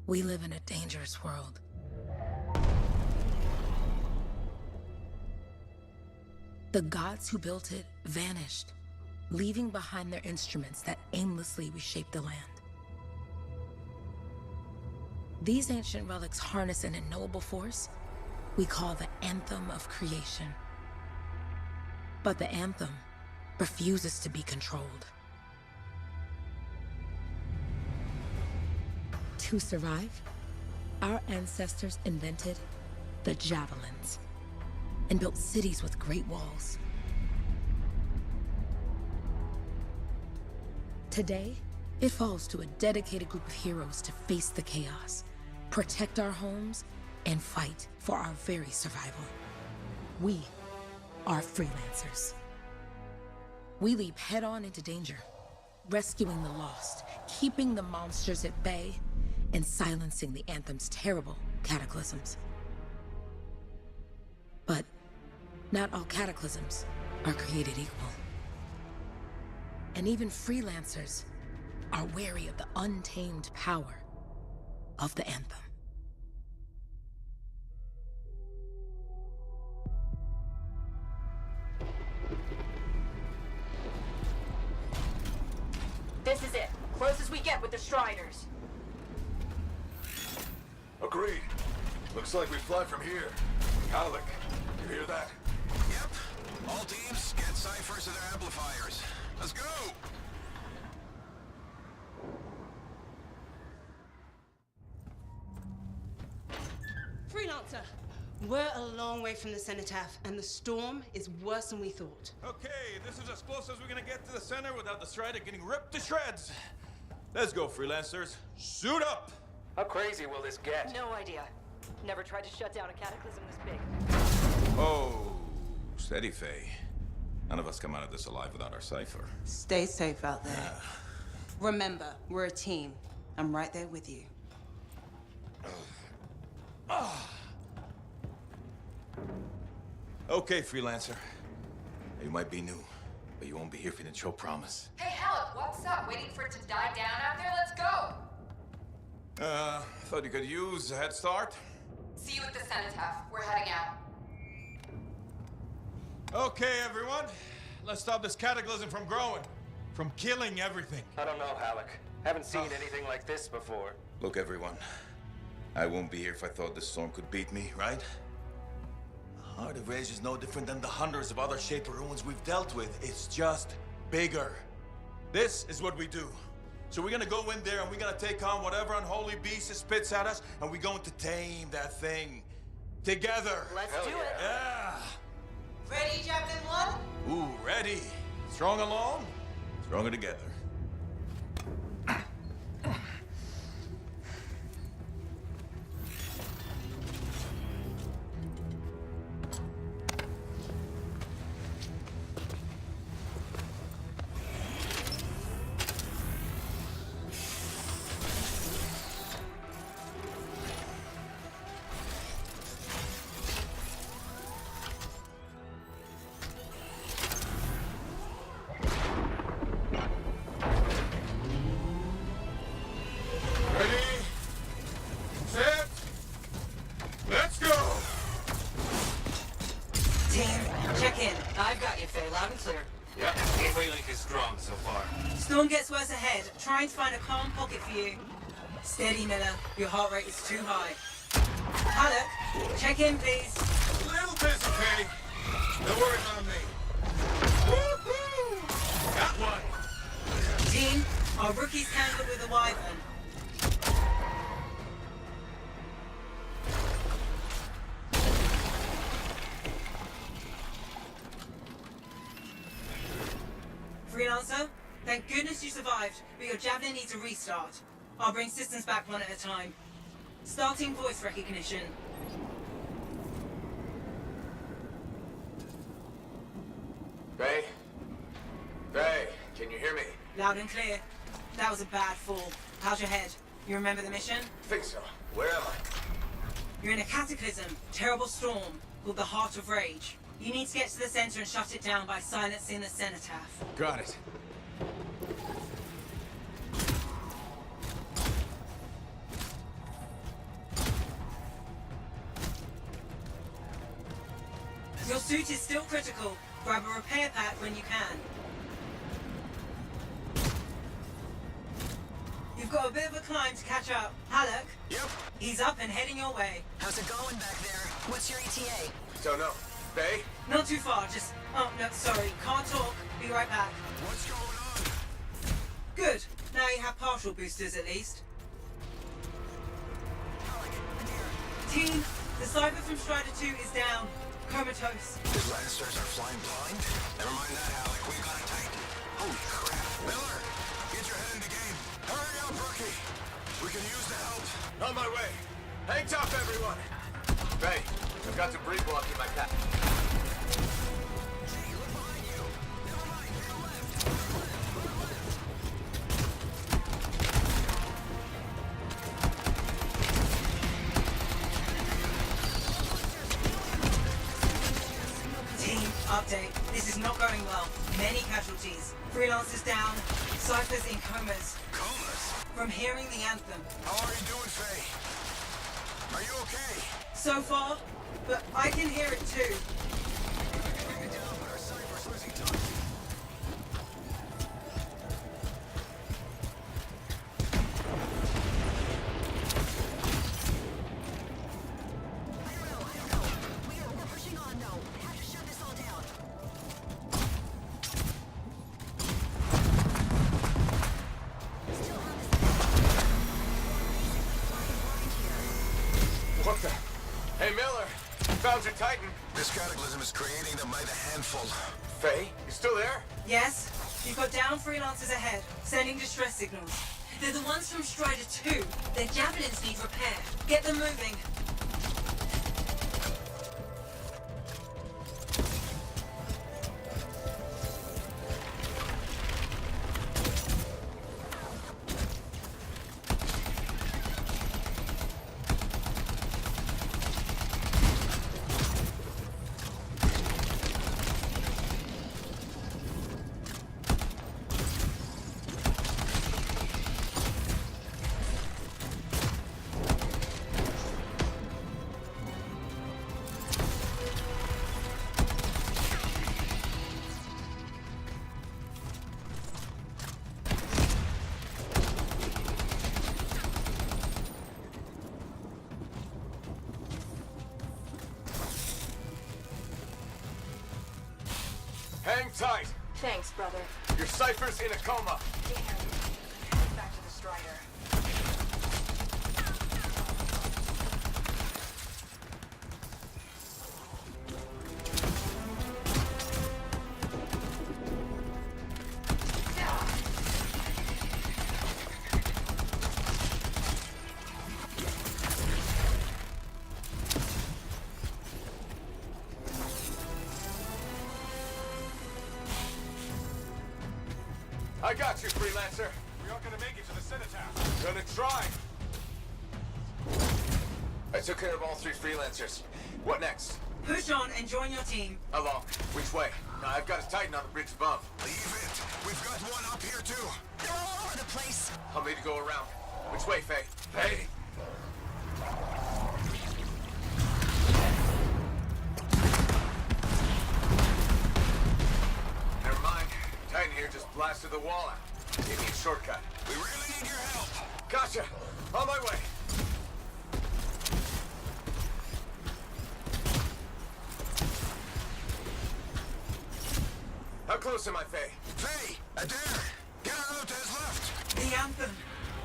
We live in a dangerous world. The gods who built it vanished, leaving behind their instruments that aimlessly reshaped the land. These ancient relics harness an unknowable force we call the Anthem of Creation. But the Anthem refuses to be controlled. To survive, our ancestors invented the javelins and built cities with great walls. Today, it falls to a dedicated group of heroes to face the chaos, protect our homes, and fight for our very survival. We are freelancers. We leap head-on into danger, rescuing the lost, keeping the monsters at bay, and silencing the Anthem's terrible cataclysms. But not all cataclysms are created equal. And even freelancers are wary of the untamed power of the Anthem. This is it. Close as we get with the Striders. Agreed. Looks like we fly from here. Alec, you hear that? Yep. All teams, get ciphers to their amplifiers. Let's go! Freelancer, we're a long way from the cenotaph, and the storm is worse than we thought. Okay, this is as close as we're gonna get to the center without the Strider getting ripped to shreds. Let's go, freelancers. Suit up! How crazy will this get? No idea. Never tried to shut down a cataclysm this big. Oh, steady, Faye. None of us come out of this alive without our cipher. Stay safe out there. Remember, we're a team. I'm right there with you. Okay, freelancer. You might be new, but you won't be here if you didn't show promise. Hey, Halleck, what's up? Waiting for it to die down out there? Let's go! Thought you could use a head start. See you at the cenotaph. We're heading out. Okay, everyone. Let's stop this cataclysm from growing, from killing everything. I don't know, Halleck. Haven't seen anything like this before. Look, everyone. I won't be here if I thought this storm could beat me, right? Heart of Rage is no different than the hundreds of other Shaper ruins we've dealt with. It's just bigger. This is what we do. So we're gonna go in there and we're gonna take on whatever unholy beast it spits at us, and we're going to tame that thing. Together. Let's do it. Yeah. Ready, Javelin 1? Ooh, ready. Strong alone, stronger together. Storm gets worse ahead. Trying to find a calm pocket for you. Steady, Miller. Your heart rate is too high. Halleck, check in, please. A little busy, Faye. Don't worry about me. Woohoo! Got one. Team, our rookie's tangled with a wyvern. Freelancer, thank goodness you survived, but your Javelin needs a restart. I'll bring systems back one at a time. Starting voice recognition. Faye? Faye, can you hear me? Loud and clear. That was a bad fall. How's your head? You remember the mission? Think so. Where am I? You're in a cataclysm, terrible storm, called the Heart of Rage. You need to get to the center and shut it down by silencing the cenotaph. Got it. suit is still critical. Grab a repair pack when you can. You've got a bit of a climb to catch up. Halleck? Yep. He's up and heading your way. How's it going back there? What's your ETA? Don't know. Faye? Not too far, just... Oh, no, sorry. Can't talk. Be right back. What's going on? Good. Now you have partial boosters at least. Team, the Cypher from Strider 2 is down. Comatose. The Lancers are flying blind? Never mind that, Alec. We got it tight. Holy crap. Miller, get your head in the game. Hurry up, rookie. We can use the help. On my way. Hang tough, everyone. Faye, I've got some breed block in my pack. Hey, look behind you. Never mind, to the left. Team, update. This is not going well. Many casualties. Freelancers down. Cyphers in comas. Comas? From hearing the anthem. How are you doing, Faye? Are you okay? So far, but I can hear it too. Bring it down, but our Cypher's losing time. I don't know. We're pushing on now. Have to shut this all down. Still have this What the? Hey, Miller. Found your Titan. This cataclysm is creating them by the handful. Faye, you still there? Yes? You've got down freelancers ahead, sending distress signals. They're the ones from Strider 2. Their javelins need repair. Get them moving. Hang tight. Thanks, brother. Your Cypher's in a coma. Damn. Head back to the Strider. I got you, freelancer. We aren't gonna make it to the cenotaph. Gonna try. I took care of all 3 freelancers. What next? Push on and join your team. How long? Which way? I've got a Titan on the bridge above. Leave it. We've got one up here, too. They're all over the place. I'll need to go around. Which way, Faye? Faye! Never mind. Titan here just blasted the wall out. Give me a shortcut. We really need your help. Gotcha. On my way. How close am I, Faye? Faye, Adair, get her out to his left. The anthem.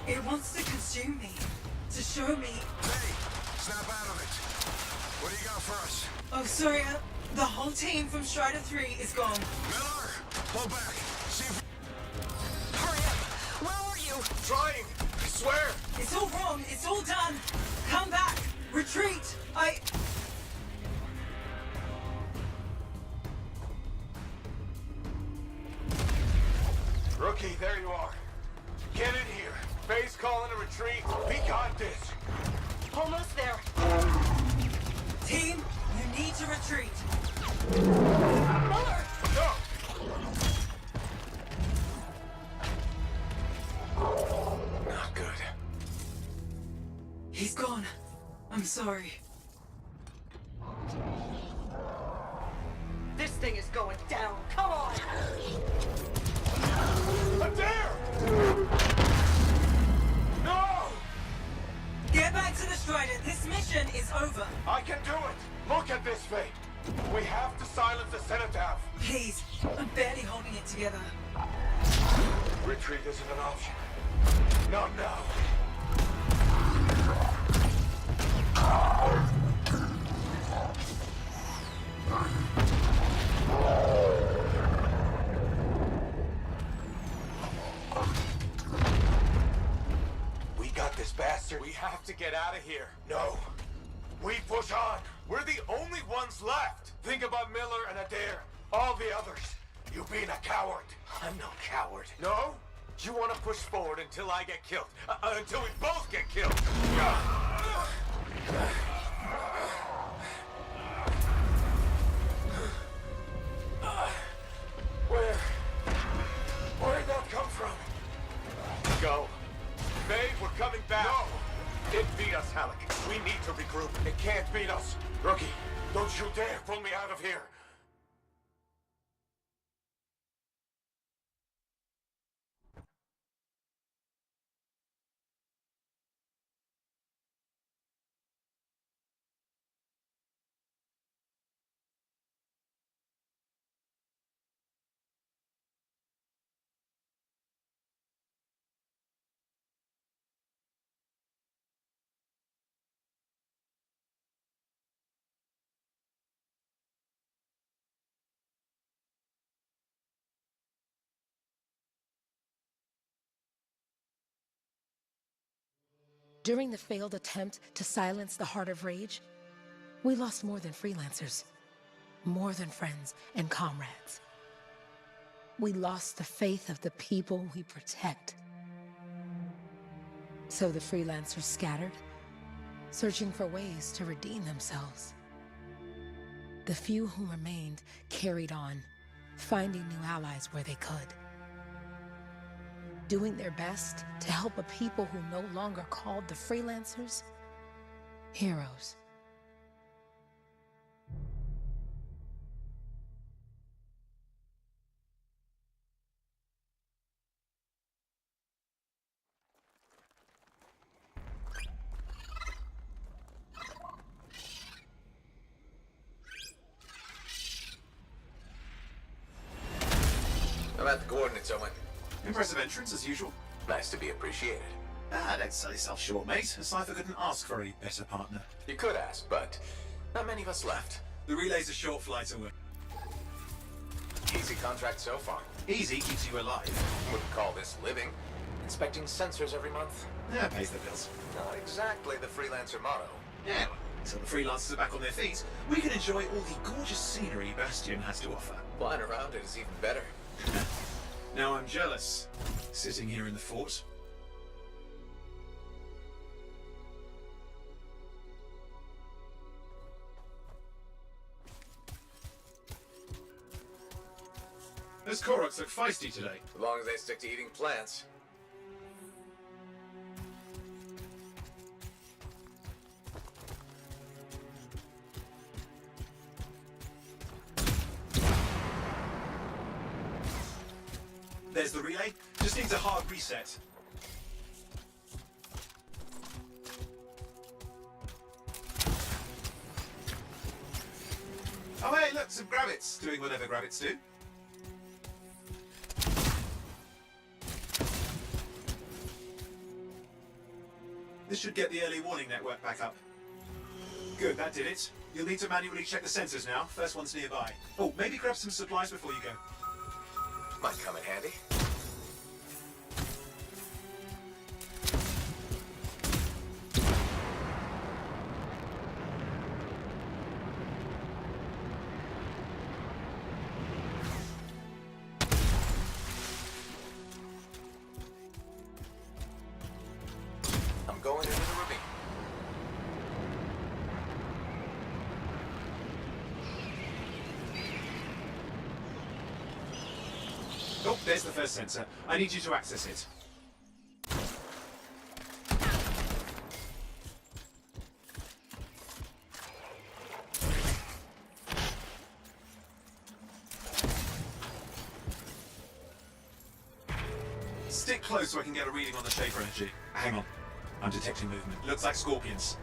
It wants to consume me. To show me. Faye, snap out of it. What do you got for us? Oh, sorry. The whole team from Strider 3 is gone. Miller, pull back. See if... Hurry up. Where are you? Trying. I swear. It's all wrong. It's all done. Come back. Retreat. Rookie, there you are. Get in here. Faye's calling a retreat. We got this. Almost there. Team, you need to retreat. Miller! No! Not good. He's gone. I'm sorry. send it down. Please, I'm barely holding it together. Retreat isn't an option. Not now. We got this bastard. We have to get out of here. No. We push on. We're the only ones left. Think about Miller and Adair. All the others. You being a coward. I'm no coward. No? You want to push forward until I get killed. Until we both get killed. Where'd that come from? Go. Babe, we're coming back. No! It beat us, Halleck. We need to regroup. It can't beat us. Rookie, don't you dare pull me out of here. During the failed attempt to silence the Heart of Rage, we lost more than freelancers, more than friends and comrades. We lost the faith of the people we protect. So the freelancers scattered, searching for ways to redeem themselves. The few who remained carried on, finding new allies where they could. Doing their best to help a people who no longer called the freelancers heroes. I'm at the coordinates, Owen. Impressive entrance, as usual. Nice to be appreciated. Don't sell yourself short, mate. A cipher couldn't ask for a better partner. You could ask, but not many of us left. The relay's a short flight away. Easy contract so far. Easy keeps you alive. Wouldn't call this living. Inspecting sensors every month. Yeah, pays the bills. Not exactly the freelancer motto. Yeah, well, until the freelancers are back on their feet, we can enjoy all the gorgeous scenery Bastion has to offer. Flying around it is even better. Now I'm jealous, sitting here in the fort. Those Koroks look feisty today. As long as they stick to eating plants. There's the relay. Just needs a hard reset. Oh hey, look, some grabbits doing whatever grabbits do. This should get the early warning network back up. Good, that did it. You'll need to manually check the sensors now. First one's nearby. Oh, maybe grab some supplies before you go. Might come in handy. I'm going into the ravine. Oh, there's the first sensor. I need you to access it. Stick close so I can get a reading on the Shaper energy. Hang on. I'm detecting movement. Looks like scorpions.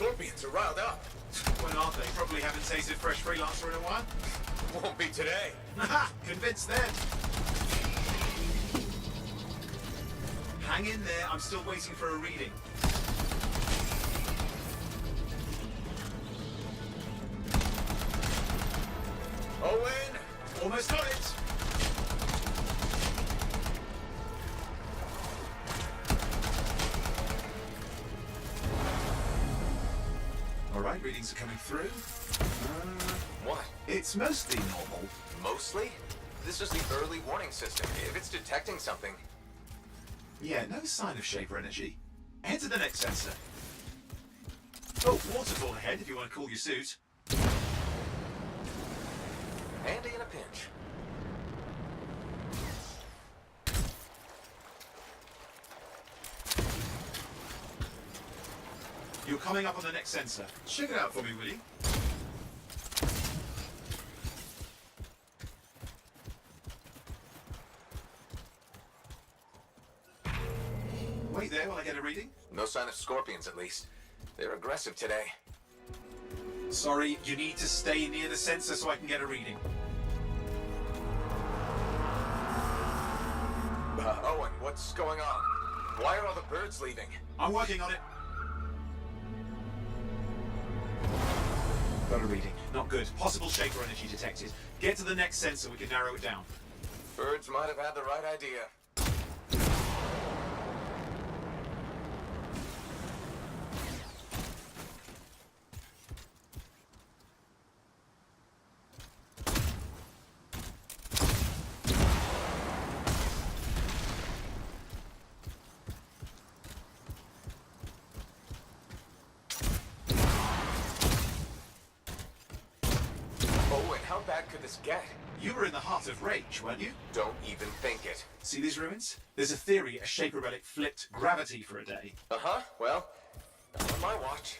scorpions are riled up. When aren't they? Probably haven't tasted fresh freelancer in a while. Won't be today. Haha! Convinced then. Hang in there, I'm still waiting for a reading. Owen! Almost got it! Alright, readings are coming through. What? It's mostly normal. Mostly? This is the early warning system. If it's detecting something... Yeah, no sign of Shaper energy. Head to the next sensor. Oh, waterfall ahead if you want to cool your suit. Handy in a pinch. You're coming up on the next sensor. Check it out for me, will you? Wait there while I get a reading. No sign of scorpions, at least. They're aggressive today. Sorry, you need to stay near the sensor so I can get a reading. Owen, what's going on? Why are all the birds leaving? I'm working on it. Got a reading. Not good. Possible Shaper energy detected. Get to the next sensor, we can narrow it down. Birds might have had the right idea. How bad could this get? You were in the heart of Rage, weren't you? Don't even think it. See these ruins? There's a theory a Shaper relic flipped gravity for a day. Uh-huh. Well, not on my watch.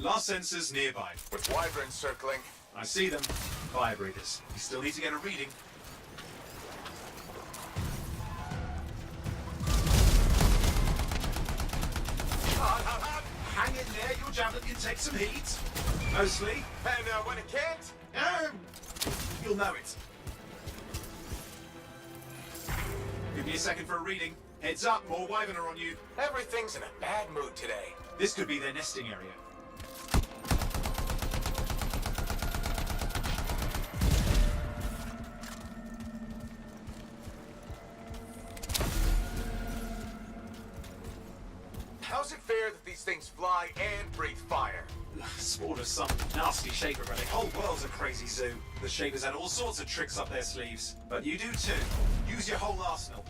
Last sensor's nearby. With wyverns circling. I see them. Fire breathers. You still need to get a reading. Hang in there, your javelin can take some heat. Mostly. And when it can't? You'll know it. Give me a second for a reading. Heads up, more wyvern are on you. Everything's in a bad mood today. This could be their nesting area. How's it fair that these things fly and breathe fire? Spawned of some nasty Shaper relic. Whole world's a crazy zoo. The Shapers had all sorts of tricks up their sleeves. But you do too. Use your whole arsenal.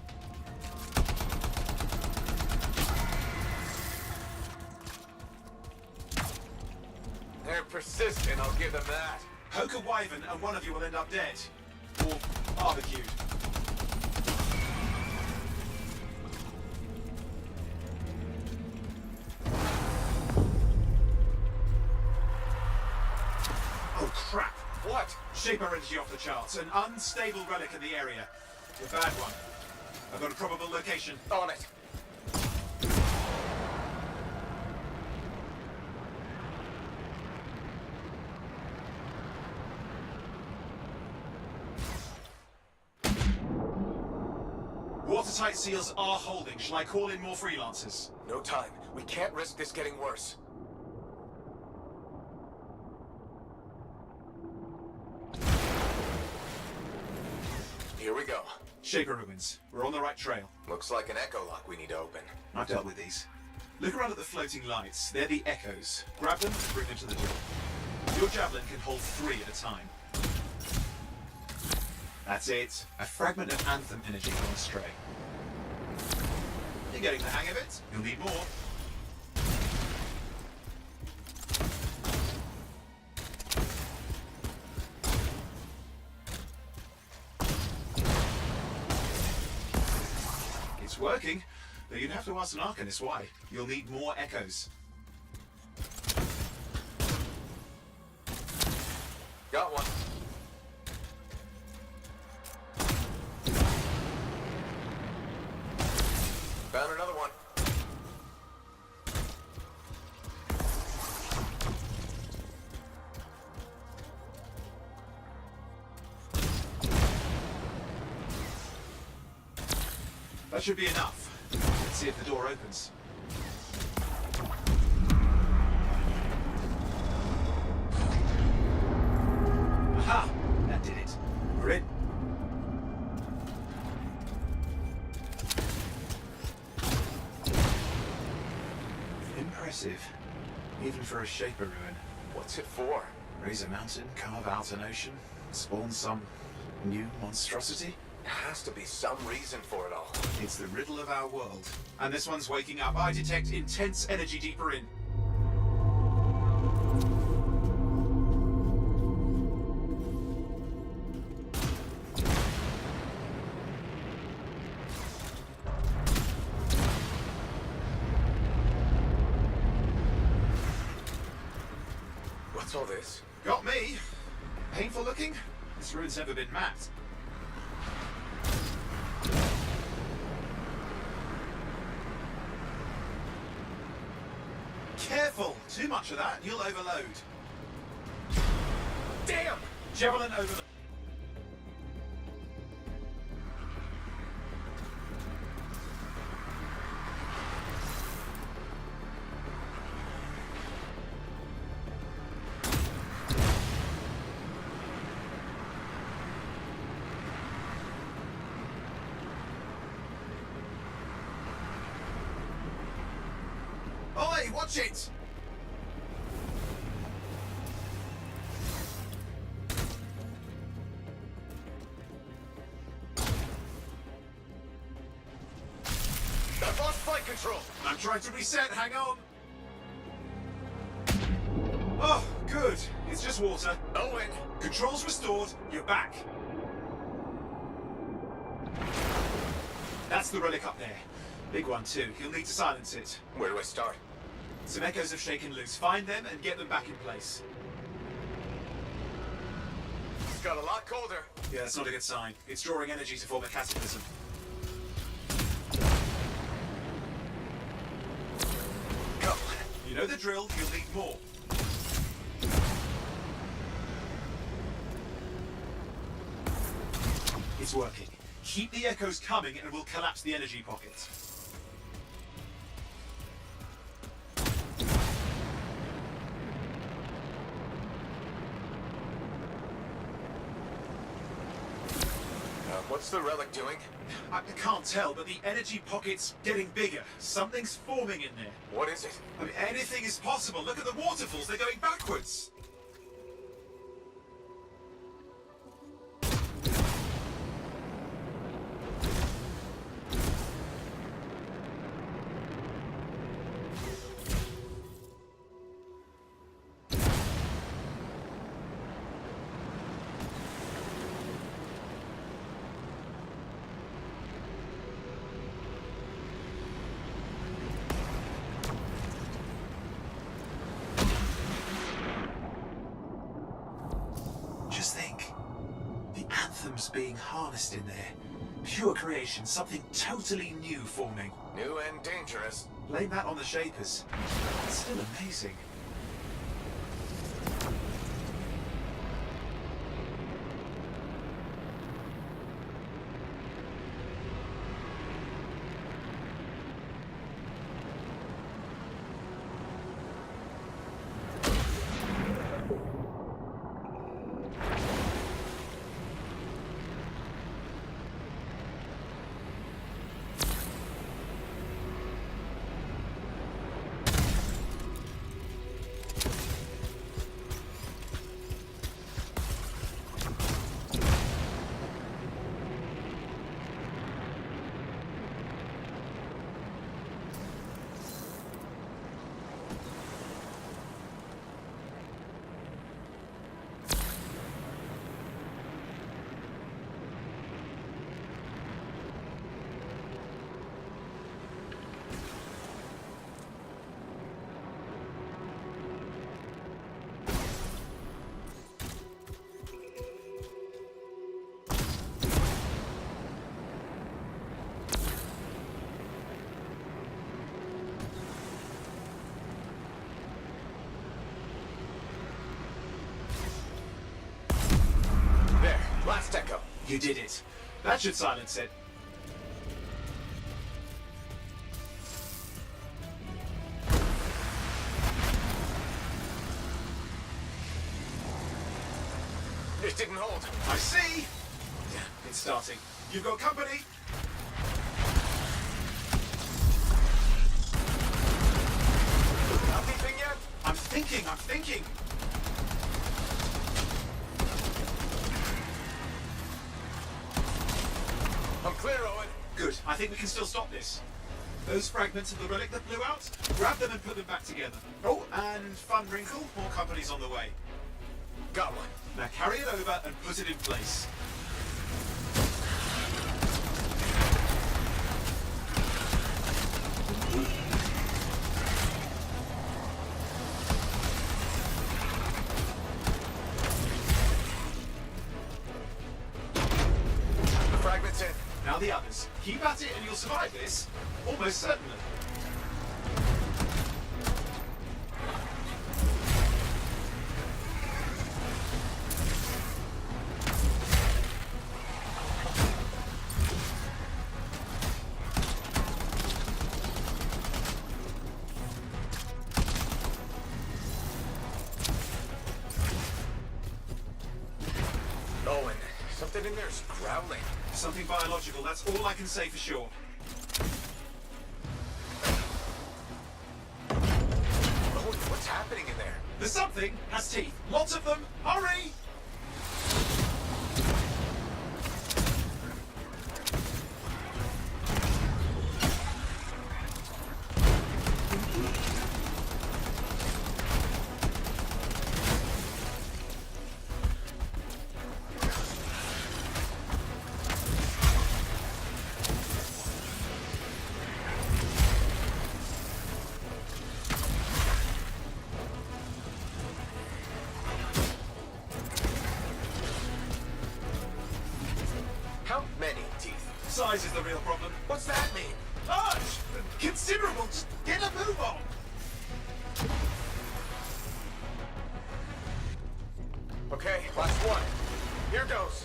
They're persistent, I'll give them that. Poke a wyvern and one of you will end up dead. Or barbecued. Oh crap! What? Shaper energy off the charts. An unstable relic in the area. A bad one. I've got a probable location. On it. Watertight seals are holding. Shall I call in more freelancers? No time. We can't risk this getting worse. Here we go. Shaper ruins. We're on the right trail. Looks like an echo lock we need to open. I've dealt with these. Look around at the floating lights. They're the echoes. Grab them and bring them to the door. Your javelin can hold 3 at a time. That's it. A fragment of Anthem energy gone astray. You're getting the hang of it. You'll need more. It's working, but you'd have to ask an Arcanist why. You'll need more echoes. That should be enough. Let's see if the door opens. Aha! That did it. We're in. Impressive. Even for a Shaper ruin. What's it for? Raise a mountain, carve out an ocean, spawn some new monstrosity? There has to be some reason for it all. It's the riddle of our world. And this one's waking up. I detect intense energy deeper in. What's all this? Got me. Painful looking? This ruin's never been mapped. Careful! Too much of that and you'll overload. Damn! Javelin overload. Oi, watch it! I've lost flight control! I'm trying to reset, hang on! Oh, good. It's just water. Owen! Controls restored, you're back. That's the relic up there. Big one too. You'll need to silence it. Where do I start? Some echoes have shaken loose. Find them and get them back in place. It's got a lot colder. Yeah, that's not a good sign. It's drawing energy to form a cataclysm. Go. You know the drill. You'll need more. It's working. Keep the echoes coming and we'll collapse the energy pocket. What's the relic doing? I can't tell, but the energy pocket's getting bigger. Something's forming in there. What is it? I mean, anything is possible. Look at the waterfalls. They're going backwards. Just think. The anthem's being harnessed in there. Pure creation, something totally new forming. New and dangerous. Blame that on the Shapers. It's still amazing. Last echo. You did it. That should silence it. didn't hold. I see. Yeah, it's starting. You've got company. Not beeping yet? I'm thinking. I'm clear, Owen. Good. I think we can still stop this. Those fragments of the relic that blew out, grab them and put them back together. Oh, and fun wrinkle, more company's on the way. Got one. Now carry it over and put it in place. The fragment's in. Now the others. Keep at it and you'll survive this. Almost certainly. Owen, something in there's growling. Something biological, that's all I can say for sure. Owen, what's happening in there? There's something, has teeth. Lots of them. Hurry! How many teeth? Size is the real problem. What's that mean? Large! Considerable! Just get a move on! Okay, last one. Here goes.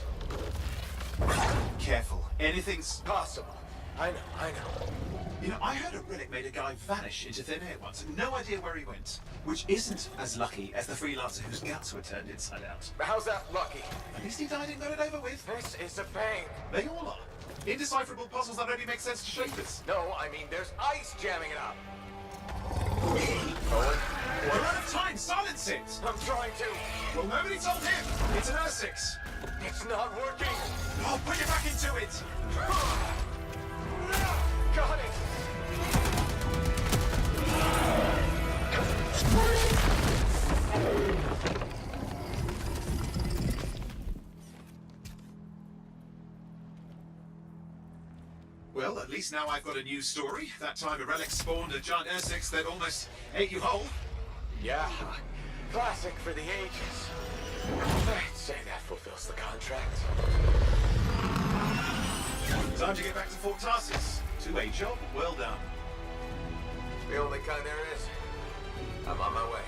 Careful. Anything's... Possible. I know. You know, I heard a relic made a guy vanish into thin air once. No idea where he went. Which isn't as lucky as the freelancer whose guts were turned inside out. How's that lucky? At least he died and got it over with. This is a pain. They all are. Indecipherable puzzles that only make sense to shapers. No, I mean there's ice jamming it up. We're out of time. Silence it. I'm trying to. Well, nobody told him. It's an R6. It's not working. Oh, put it back into it. Got it. Well, at least now I've got a new story. That time a relic spawned a giant R6 that almost ate you whole. Yeah. Classic for the ages. I'd say that fulfills the contract. Time to get back to Fort Tarsus. Two-way job, well done. The only kind there is. I'm on my way.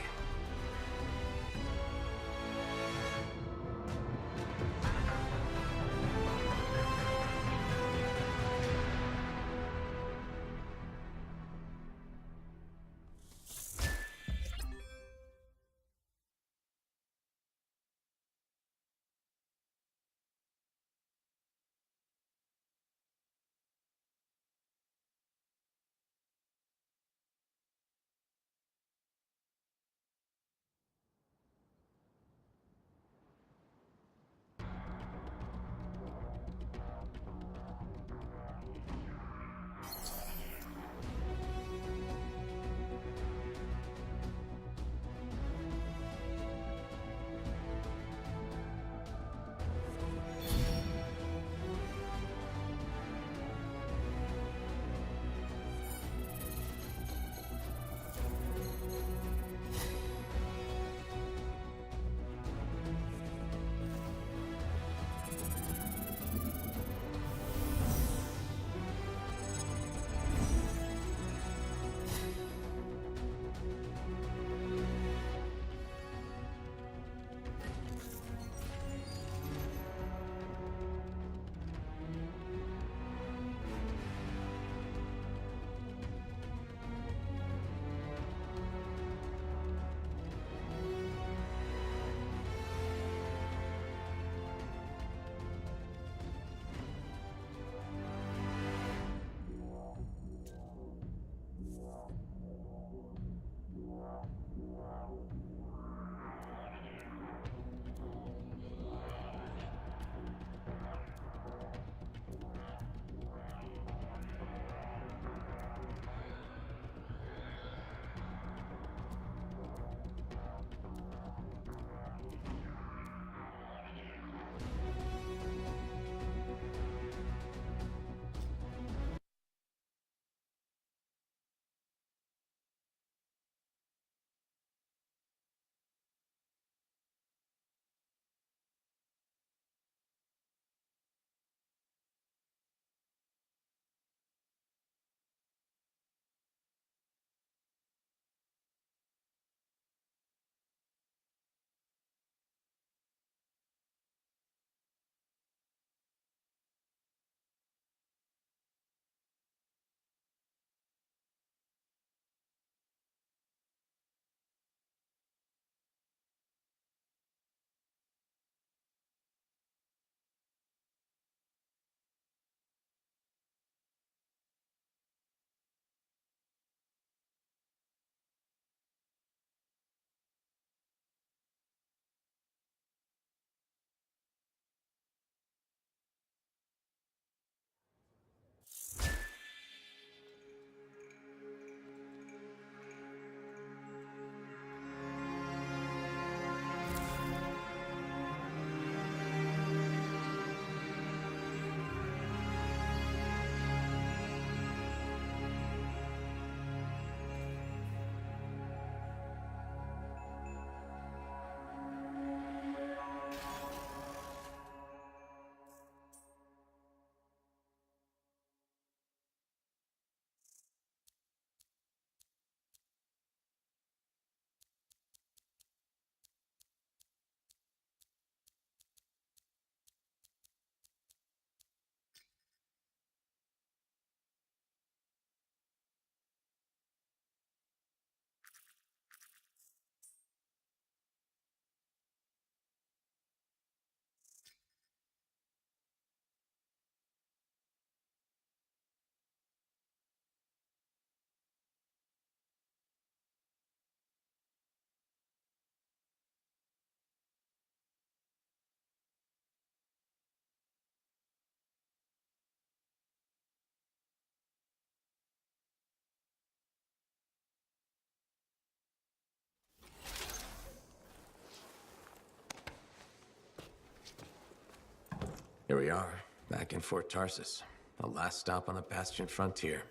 Here we are, back in Fort Tarsus. The last stop on the Bastion frontier.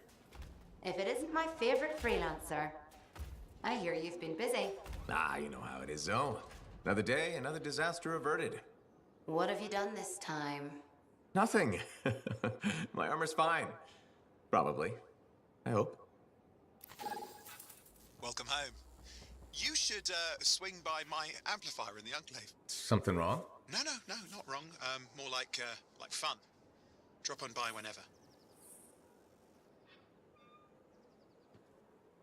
If it isn't my favorite freelancer. I hear you've been busy. Ah, you know how it is, Zoe. Another day, another disaster averted. What have you done this time? Nothing. My armor's fine. Probably. I hope. Welcome home. You should swing by my amplifier in the Enclave. Something wrong? No, not wrong. More like fun. Drop on by whenever.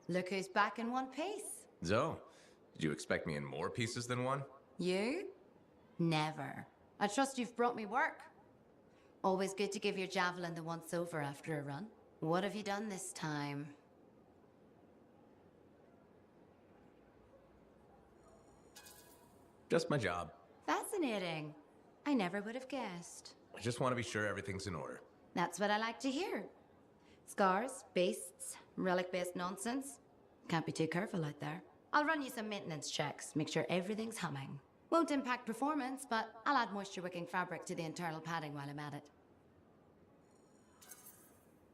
Look who's back in one piece. Zoe, did you expect me in more pieces than one? You? Never. I trust you've brought me work. Always good to give your javelin the once-over after a run. What have you done this time? Just my job. Fascinating. I never would have guessed. I just want to be sure everything's in order. That's what I like to hear. Scars, beasts, relic-based nonsense. Can't be too careful out there. I'll run you some maintenance checks, make sure everything's humming. Won't impact performance, but I'll add moisture-wicking fabric to the internal padding while I'm at it.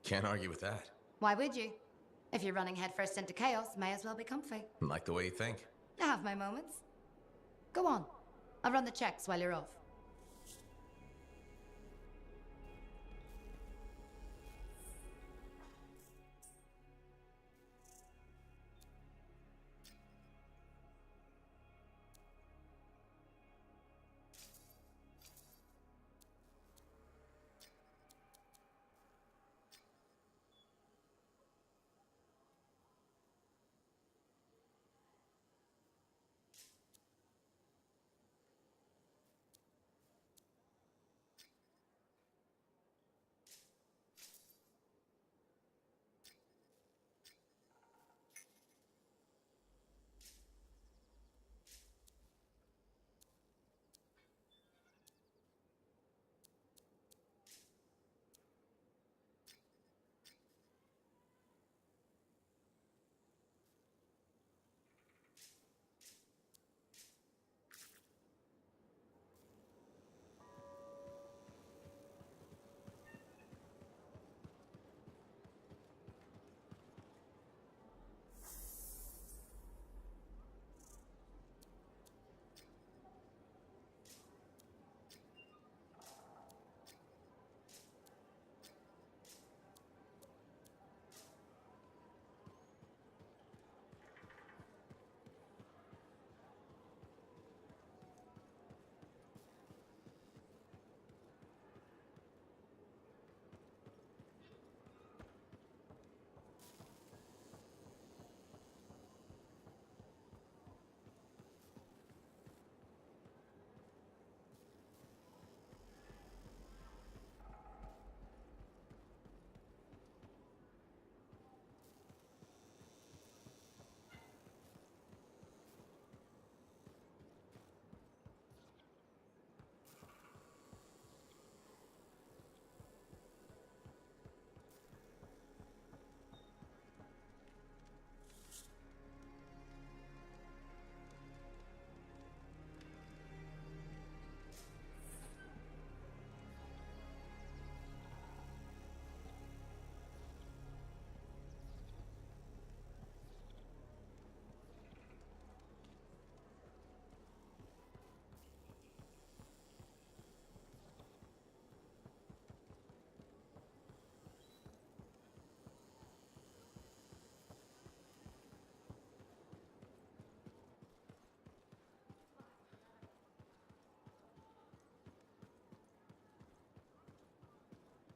Can't argue with that. Why would you? If you're running headfirst into chaos, may as well be comfy. Like the way you think. I have my moments. Go on. I'll run the checks while you're off.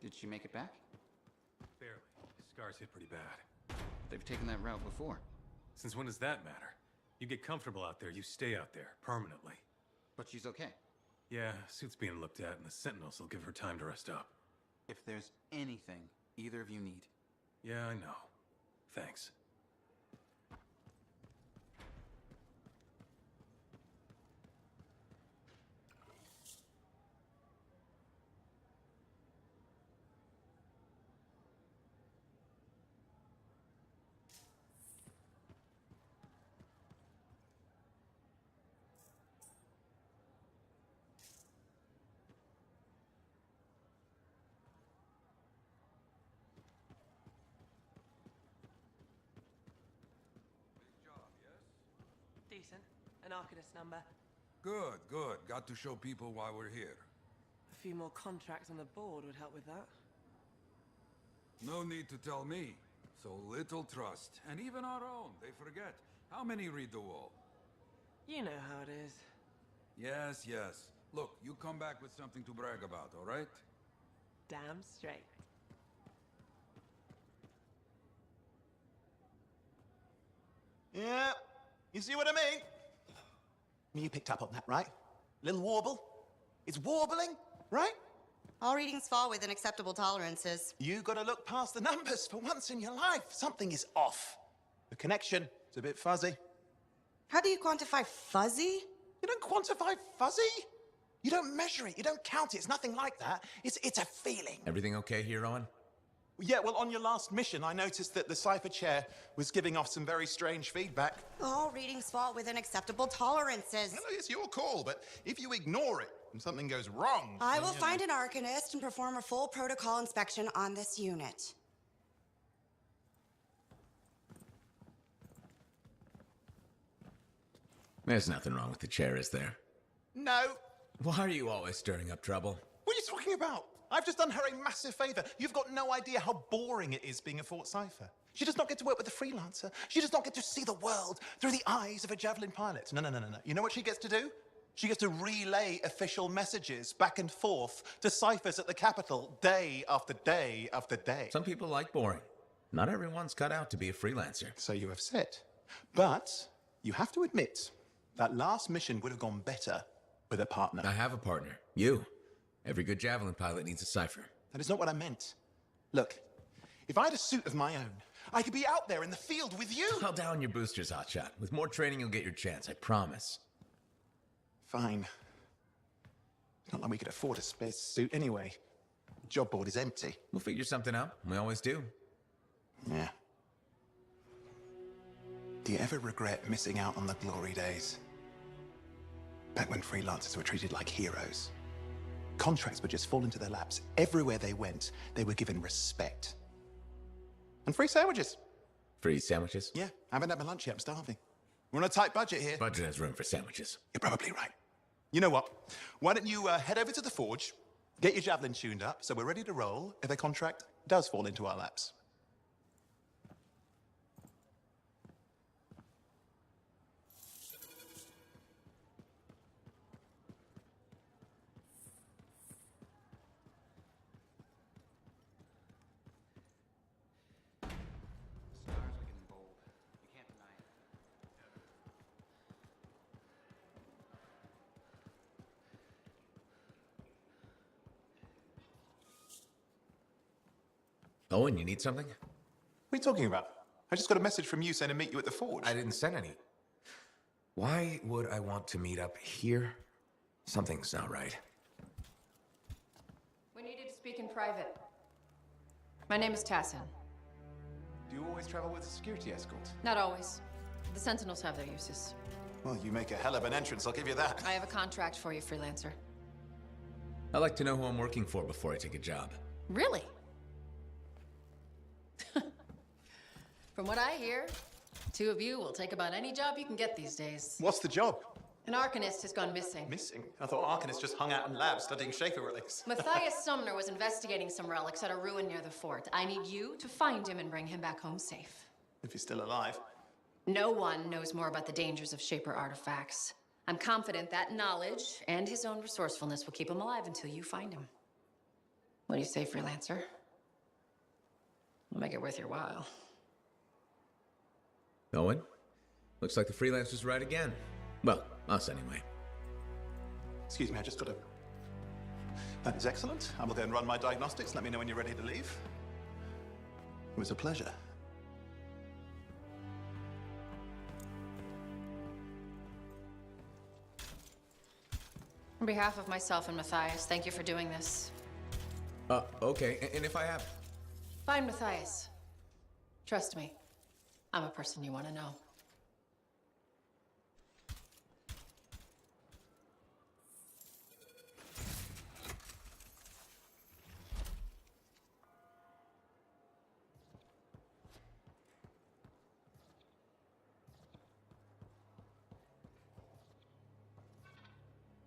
Did she make it back? Barely. Scars hit pretty bad. They've taken that route before. Since when does that matter? You get comfortable out there, you stay out there, permanently. But she's okay. Yeah, suit's being looked at, and the Sentinels will give her time to rest up. If there's anything either of you need. Yeah, I know. Thanks. decent. An Arcanist number. Good, good. Got to show people why we're here. A few more contracts on the board would help with that. No need to tell me. So little trust. And even our own, they forget. How many read the wall? You know how it is. Yes, yes. Look, you come back with something to brag about, all right? Damn straight. Yeah, you see what I mean? You picked up on that, right? Little warble? It's warbling, right? All readings fall within acceptable tolerances. You gotta look past the numbers for once in your life. Something is off. The connection is a bit fuzzy. How do you quantify fuzzy? You don't quantify fuzzy? You don't measure it, you don't count it, it's nothing like that. It's a feeling. Everything okay here, Owen? Yeah, well, on your last mission, I noticed that the Cypher Chair was giving off some very strange feedback. All readings fall within acceptable tolerances. Well, it's your call, but if you ignore it and something goes wrong... I will find an Arcanist and perform a full protocol inspection on this unit. There's nothing wrong with the chair, is there? No. Why are you always stirring up trouble? What are you talking about? I've just done her a massive favor. You've got no idea how boring it is being a Fort Cypher. She does not get to work with a freelancer. She does not get to see the world through the eyes of a Javelin pilot. No. You know what she gets to do? She gets to relay official messages back and forth to ciphers at the capital day after day after day. Some people like boring. Not everyone's cut out to be a freelancer. So you have said. But you have to admit, that last mission would have gone better with a partner. I have a partner. You. Every good Javelin pilot needs a cipher. That is not what I meant. Look, if I had a suit of my own, I could be out there in the field with you. I'll down your boosters, Hotshot. With more training, you'll get your chance, I promise. Fine. It's not like we could afford a spare suit anyway. The job board is empty. We'll figure something out. We always do. Yeah. Do you ever regret missing out on the glory days? Back when freelancers were treated like heroes. Contracts would just fall into their laps. Everywhere they went, they were given respect. And free sandwiches. Free sandwiches? Yeah, I haven't had my lunch yet. I'm starving. We're on a tight budget here. Budget has room for sandwiches. You're probably right. You know what? Why don't you head over to the forge, get your Javelin tuned up, so we're ready to roll if a contract does fall into our laps. Owen, you need something? What are you talking about? I just got a message from you saying to meet you at the forge. I didn't send any. Why would I want to meet up here? Something's not right. We needed to speak in private. My name is Tassin. Do you always travel with a security escort? Not always. The Sentinels have their uses. Well, you make a hell of an entrance, I'll give you that. I have a contract for you, freelancer. I like to know who I'm working for before I take a job. Really? From what I hear, two of you will take about any job you can get these days. What's the job? An Arcanist has gone missing. Missing? I thought Arcanists just hung out in labs studying Schaefer relics. Matthias Sumner was investigating some relics at a ruin near the fort. I need you to find him and bring him back home safe. If he's still alive. No one knows more about the dangers of Shaper artifacts. I'm confident that knowledge and his own resourcefulness will keep him alive until you find him. What do you say, freelancer? We'll make it worth your while. Owen? Looks like the freelancer's right again. Well, us anyway. Excuse me, I just got to... That is excellent. I will go and run my diagnostics. Let me know when you're ready to leave. It was a pleasure. On behalf of myself and Matthias, thank you for doing this. Okay. And if I have... Find Matthias. Trust me, I'm a person you want to know.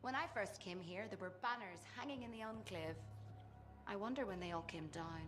When I first came here, there were banners hanging in the enclave. I wonder when they all came down.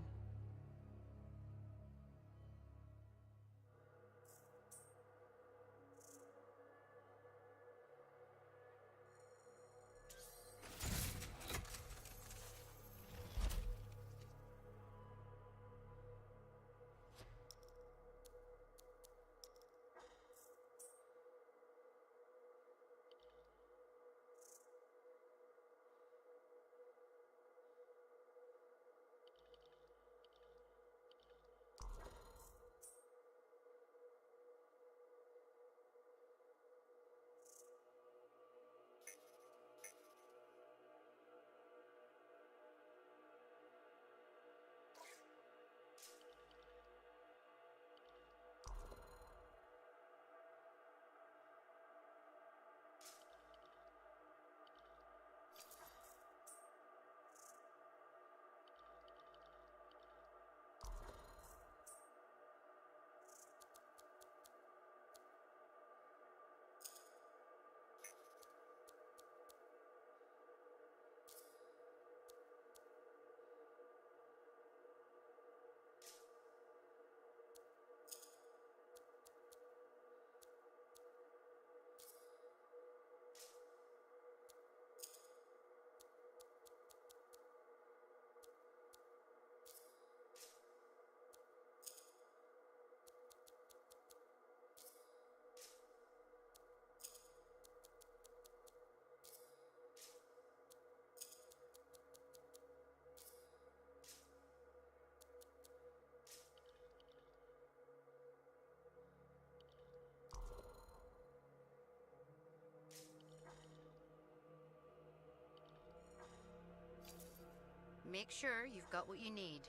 Make sure you've got what you need.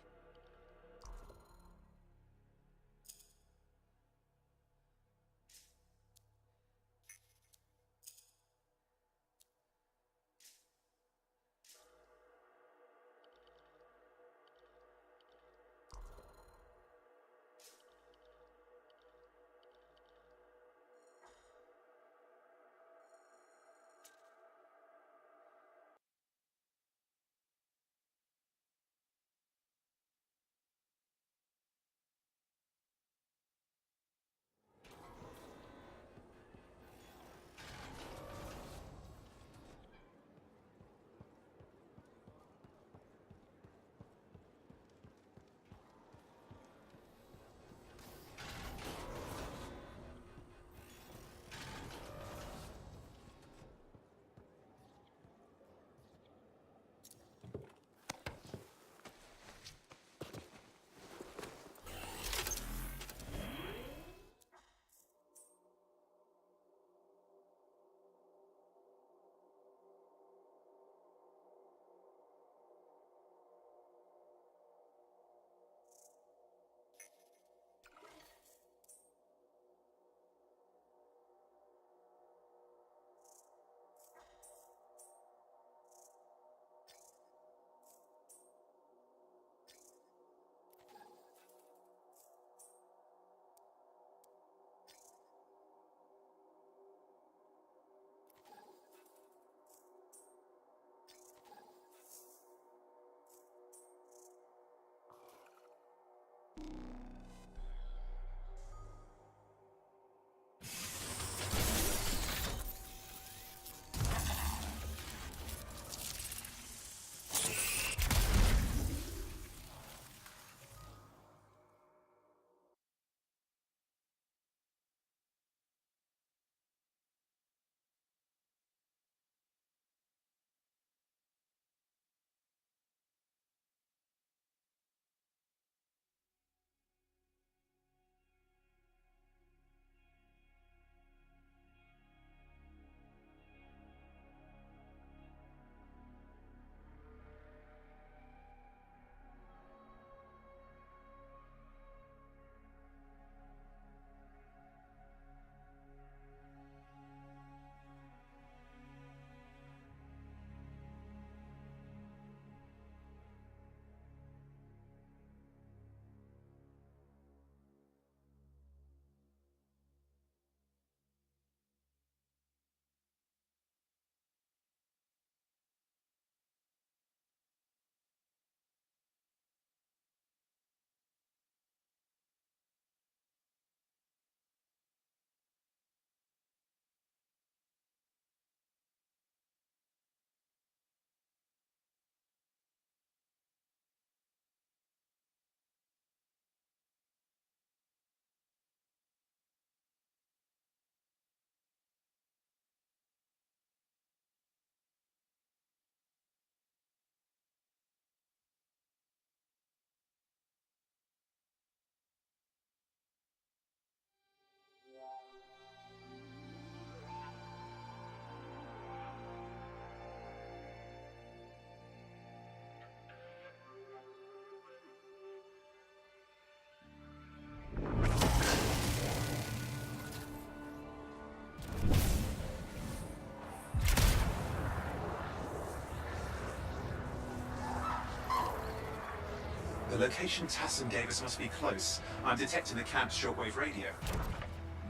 The location Tassin gave us must be close. I'm detecting the camp's shortwave radio.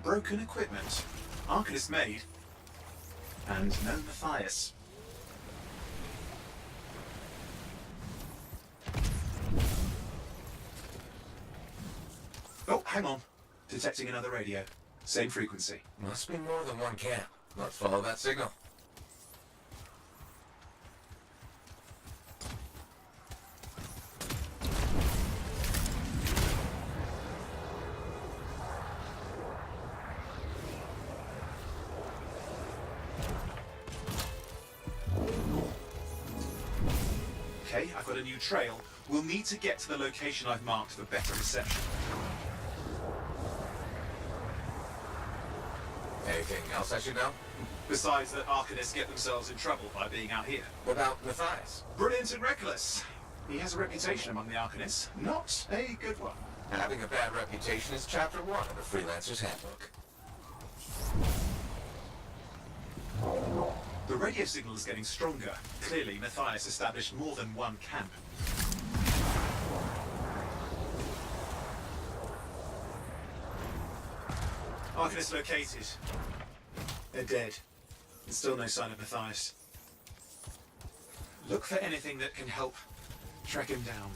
Broken equipment. Arcanist made. And no Matthias. Oh, hang on. Detecting another radio. Same frequency. Must be more than one camp. Let's follow that signal. Okay, I've got a new trail. We'll need to get to the location I've marked for better reception. Anything else I should know? Besides that Arcanists get themselves in trouble by being out here. What about Matthias? Brilliant and reckless. He has a reputation among the Arcanists. Not a good one. Having a bad reputation is chapter 1 of the Freelancer's Handbook. The radio signal is getting stronger. Clearly, Matthias established more than one camp. Arcanist located. They're dead. There's still no sign of Matthias. Look for anything that can help track him down.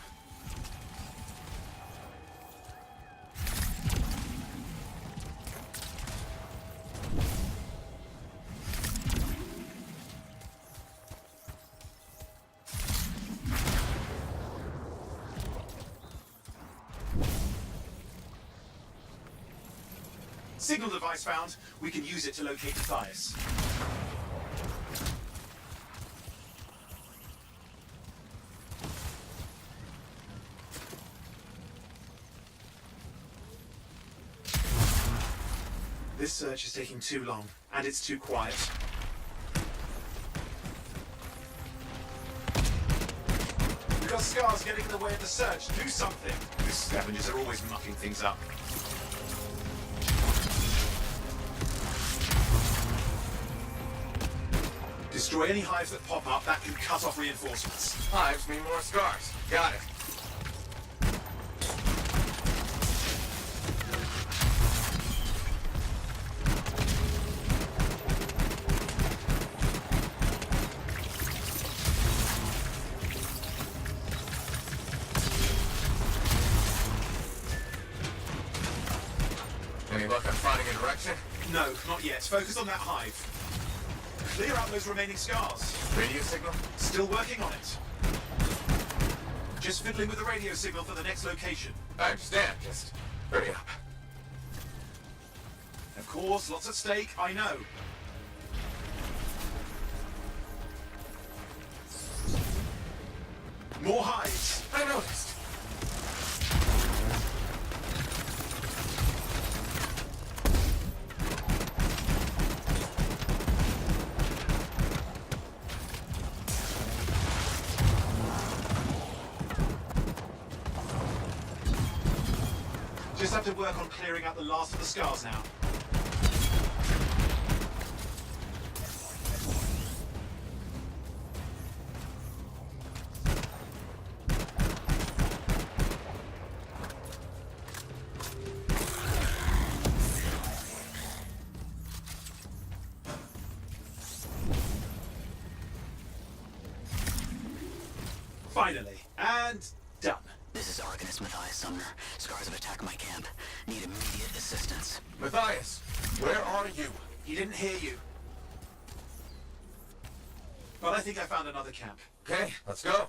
Signal device found. We can use it to locate Matthias. This search is taking too long, and it's too quiet. We've got scars getting in the way of the search. Do something. These scavengers are always mucking things up. Destroy any hives that pop up. That can cut off reinforcements. Hives mean more scars. Got it. Any luck on finding a direction? No, not yet. Focus on that hive. Clear out those remaining scars. Radio signal? Still working on it. Just fiddling with the radio signal for the next location. I understand. Just hurry up. Of course, lots at stake, I know. More hives. I noticed. Just have to work on clearing out the last of the scars now. Finally, and done. This is Arcanist Matthias Sumner. Scars have attacked my camp. Need immediate assistance. Matthias, where are you? He didn't hear you. But I think I found another camp. Okay, let's go.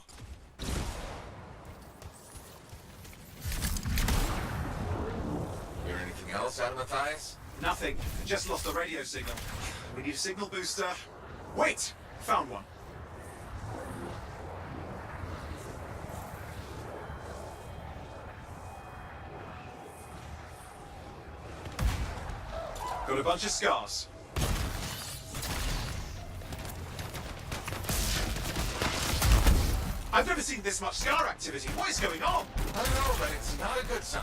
Hear anything else out of Matthias? Nothing. Just lost the radio signal. We need a signal booster. Wait! Found one. Got a bunch of scars. I've never seen this much scar activity. What is going on? I don't know, but it's not a good sign.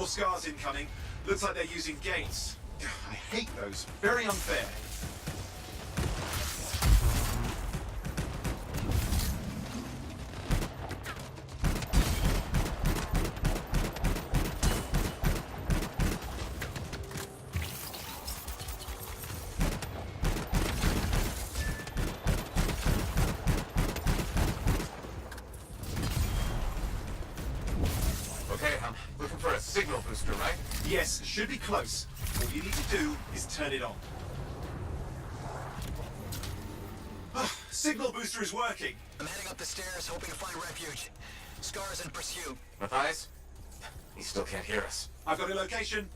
scars incoming. Looks like they're using gates. I hate those. Very unfair. Okay, I'm looking for a signal booster, right? Yes, should be close. All you need to do is turn it on. Signal booster is working. I'm heading up the stairs, hoping to find refuge. Scars in pursuit. Matthias? He still can't hear us. I've got a location.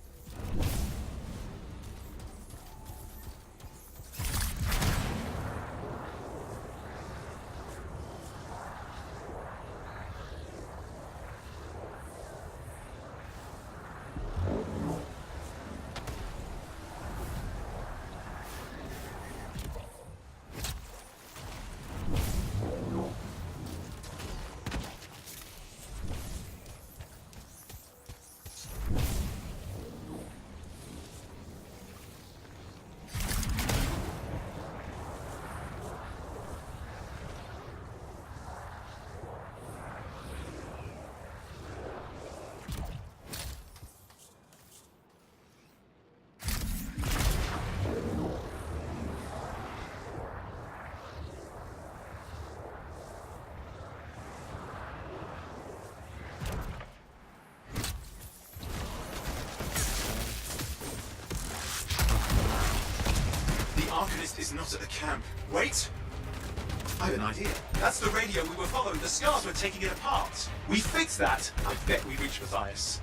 Arcanist is not at the camp. Wait! I have an idea. That's the radio we were following. The scars were taking it apart. We fixed that. I bet we reached Matthias.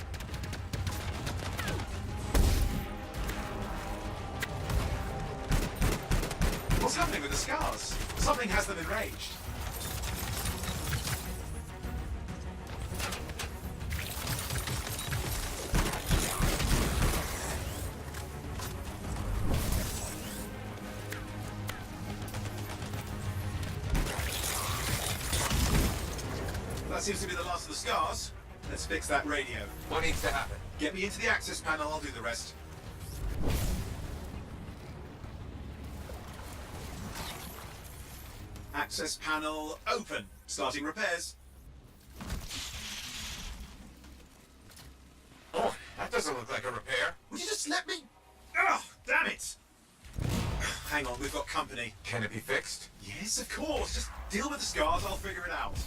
What's happening with the scars? Something has them enraged. That seems to be the last of the scars. Let's fix that radio. What needs to happen? Get me into the access panel, I'll do the rest. Access panel open. Starting repairs. Oh, that doesn't look like a repair. Would you just let me? Oh, damn it! Hang on, we've got company. Can it be fixed? Yes, of course. Just deal with the scars, I'll figure it out.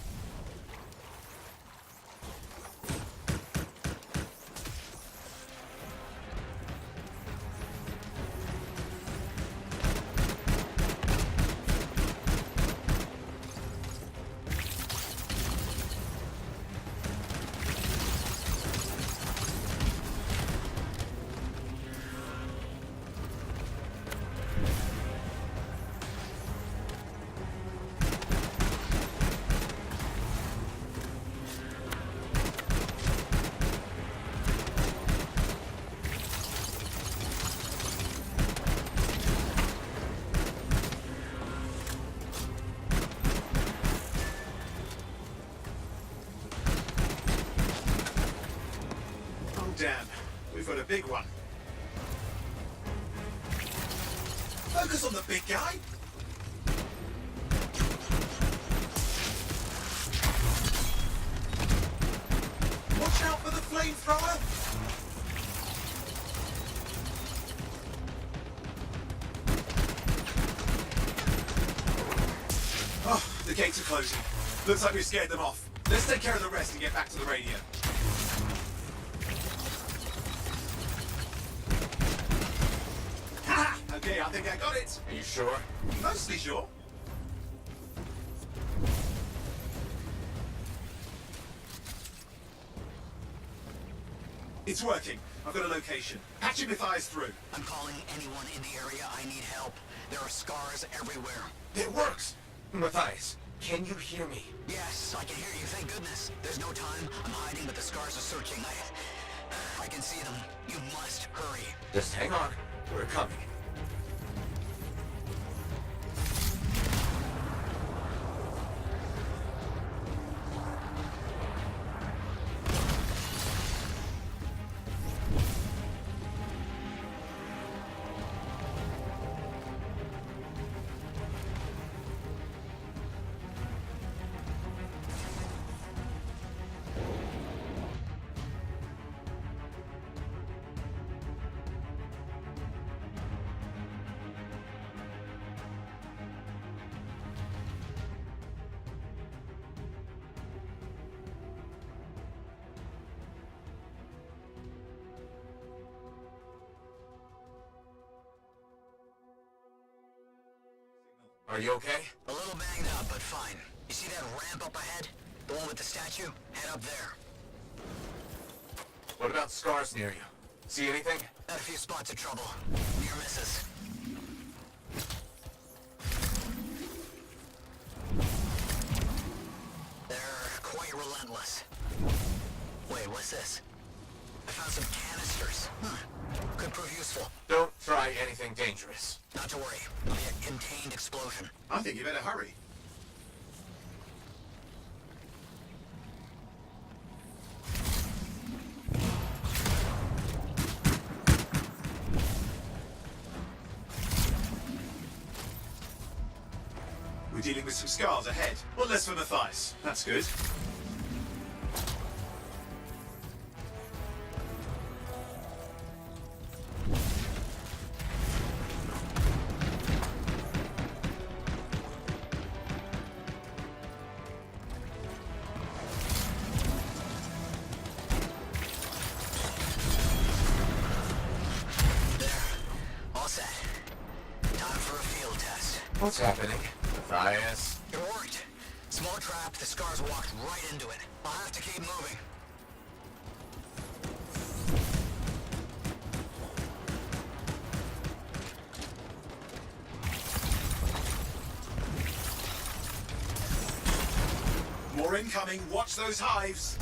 Damn, we've got a big one. Focus on the big guy. Watch out for the flamethrower. Oh, the gates are closing. Looks like we scared them off. Let's take care of the rest and get back to the radio. Okay, I think I got it. Are you sure? Mostly sure. It's working. I've got a location. Patching Matthias through. I'm calling anyone in the area. I need help. There are scars everywhere. It works! Matthias, can you hear me? Yes, I can hear you. Thank goodness. There's no time. I'm hiding, but the scars are searching. I can see them. You must hurry. Just hang on. We're coming. Are you okay? A little banged up, but fine. You see that ramp up ahead? The one with the statue? Head up there. What about scars near you? See anything? Got a few spots of trouble. Near misses. They're quite relentless. Wait, what's this? I found some canisters. Could prove useful. Don't try anything dangerous. Not to worry. It'll be a contained explosion. I think you better hurry. We're dealing with some scars ahead. One less for Matthias. That's good. What's happening? Matthias? It worked. Small trap, the scars walked right into it. I'll have to keep moving. More incoming. Watch those hives.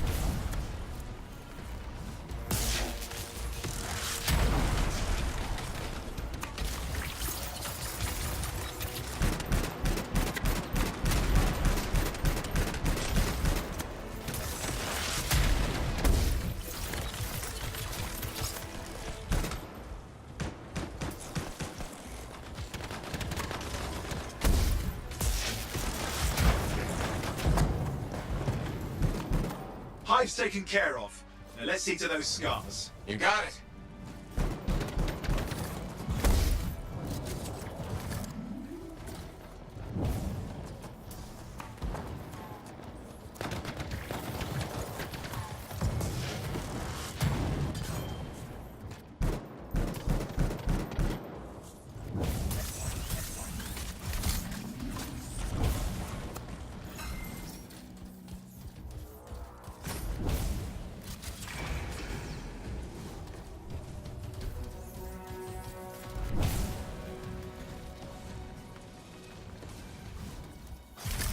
Hive's taken care of. Now let's see to those scars. You got it.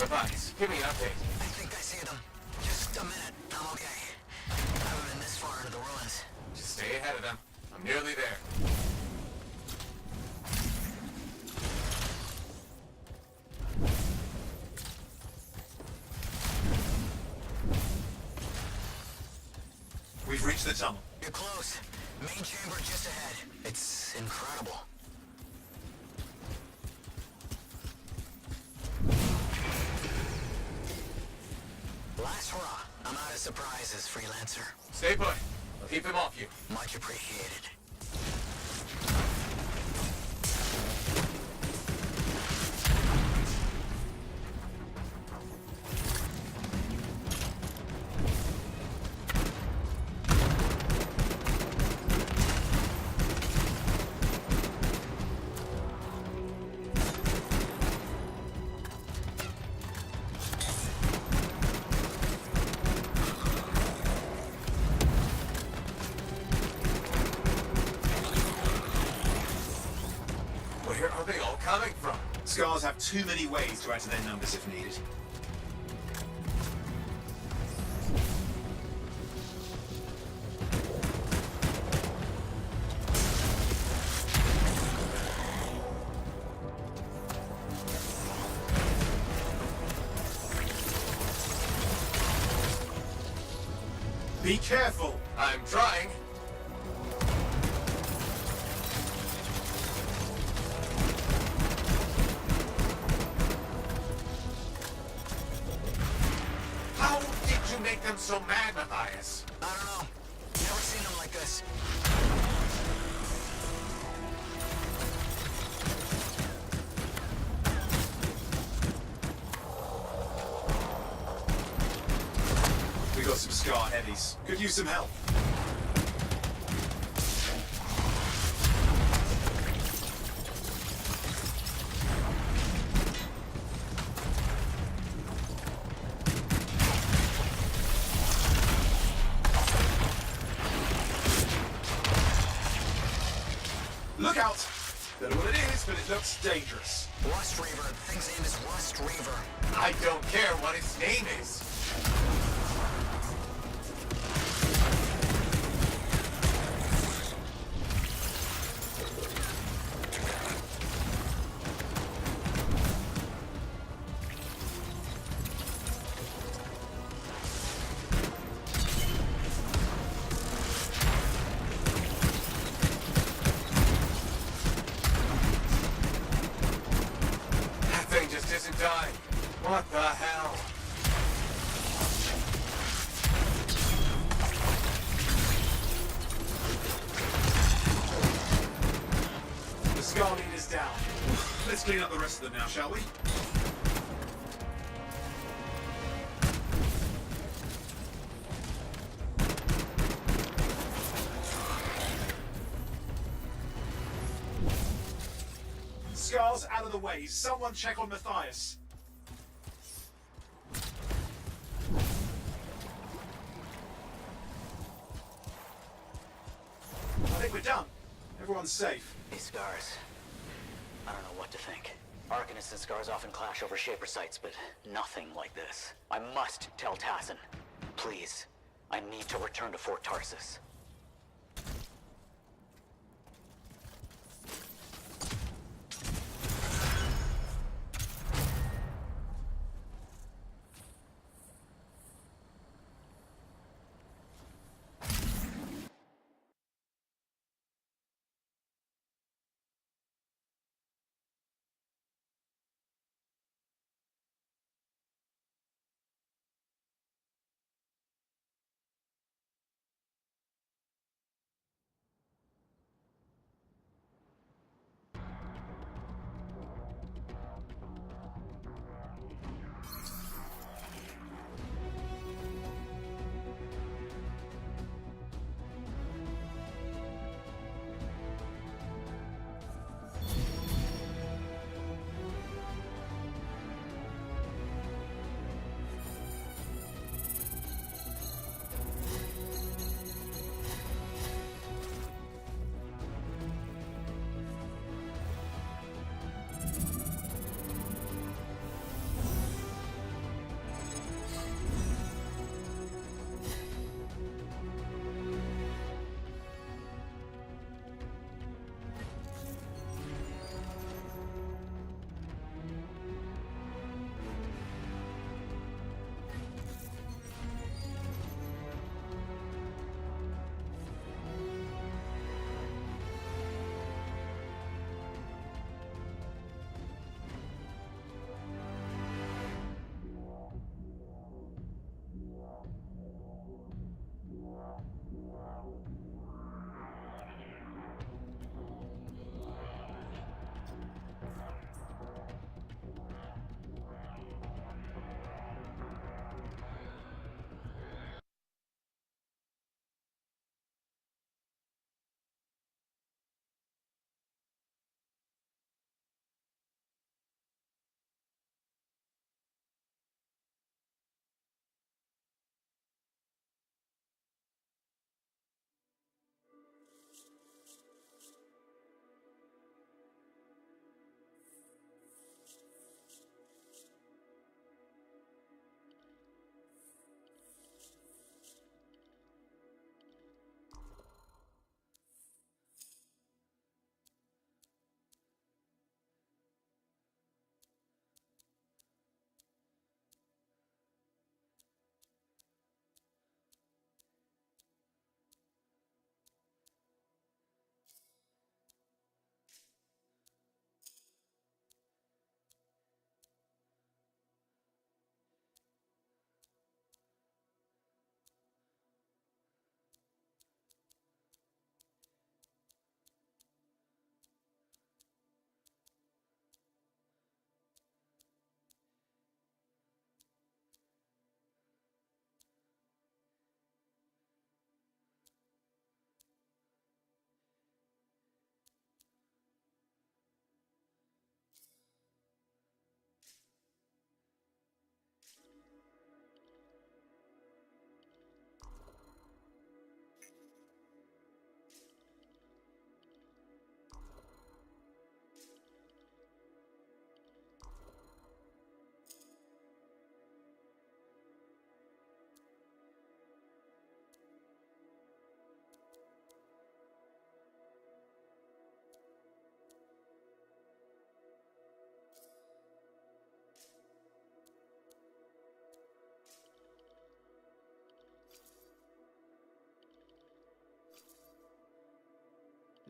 Matthias, give me an update. I think I see them. Just a minute. I'm okay. I haven't been this far into the ruins. Just stay ahead of them. I'm nearly there. We've reached the tunnel. You're close. Main chamber just ahead. It's incredible. Last hurrah. I'm out of surprises, freelancer. Stay put. I'll keep them off you. Much appreciated. Where are they all coming from? Scars have too many ways to add to their numbers if needed. Be careful! I'm trying. How did you make them so mad, Matthias? I don't know. Never seen them like this. We got some scar heavies. Could use some help. Looks dangerous. Rust Reaver. The thing's name is Rust Reaver. I don't care what its name is. That thing just isn't dying. What the hell? The Scar Leader's down. Let's clean up the rest of them now, shall we? Scar's out of the way. Someone check on Matthias. I think we're done. Everyone's safe. These Scars. I don't know what to think. Arcanists and Scars often clash over Shaper sites, but nothing like this. I must tell Tassin. Please. I need to return to Fort Tarsus.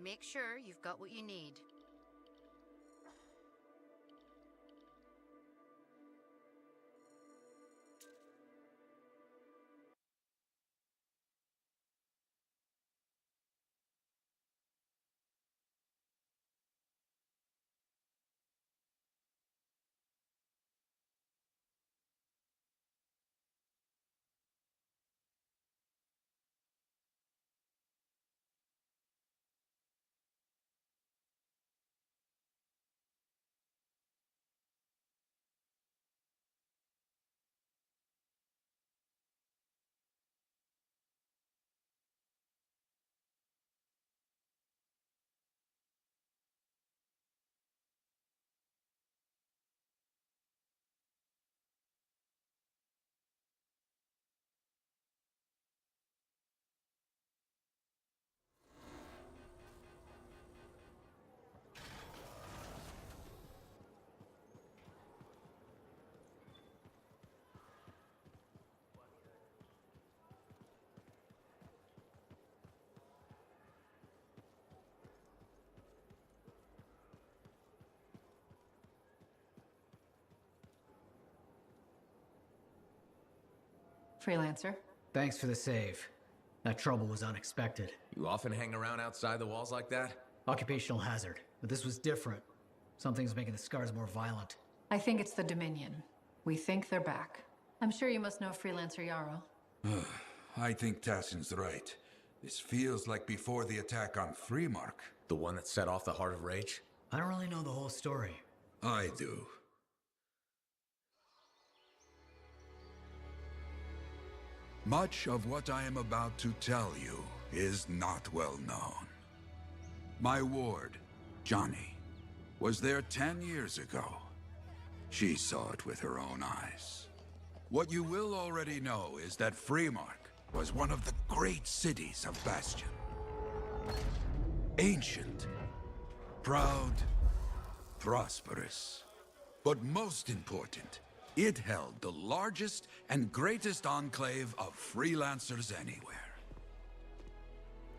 Make sure you've got what you need. Freelancer. Thanks for the save. That trouble was unexpected. You often hang around outside the walls like that? Occupational hazard, but this was different. Something's making the scars more violent. I think it's the Dominion. We think they're back. I'm sure you must know Freelancer Yarrow. I think Tassin's right. This feels like before the attack on Freemark. The one that set off the Heart of Rage? I don't really know the whole story. I do. Much of what I am about to tell you is not well known. My ward, Johnny, was there 10 years ago. She saw it with her own eyes. What you will already know is that Freemark was one of the great cities of Bastion. Ancient, proud, prosperous. But most important, it held the largest and greatest enclave of freelancers anywhere.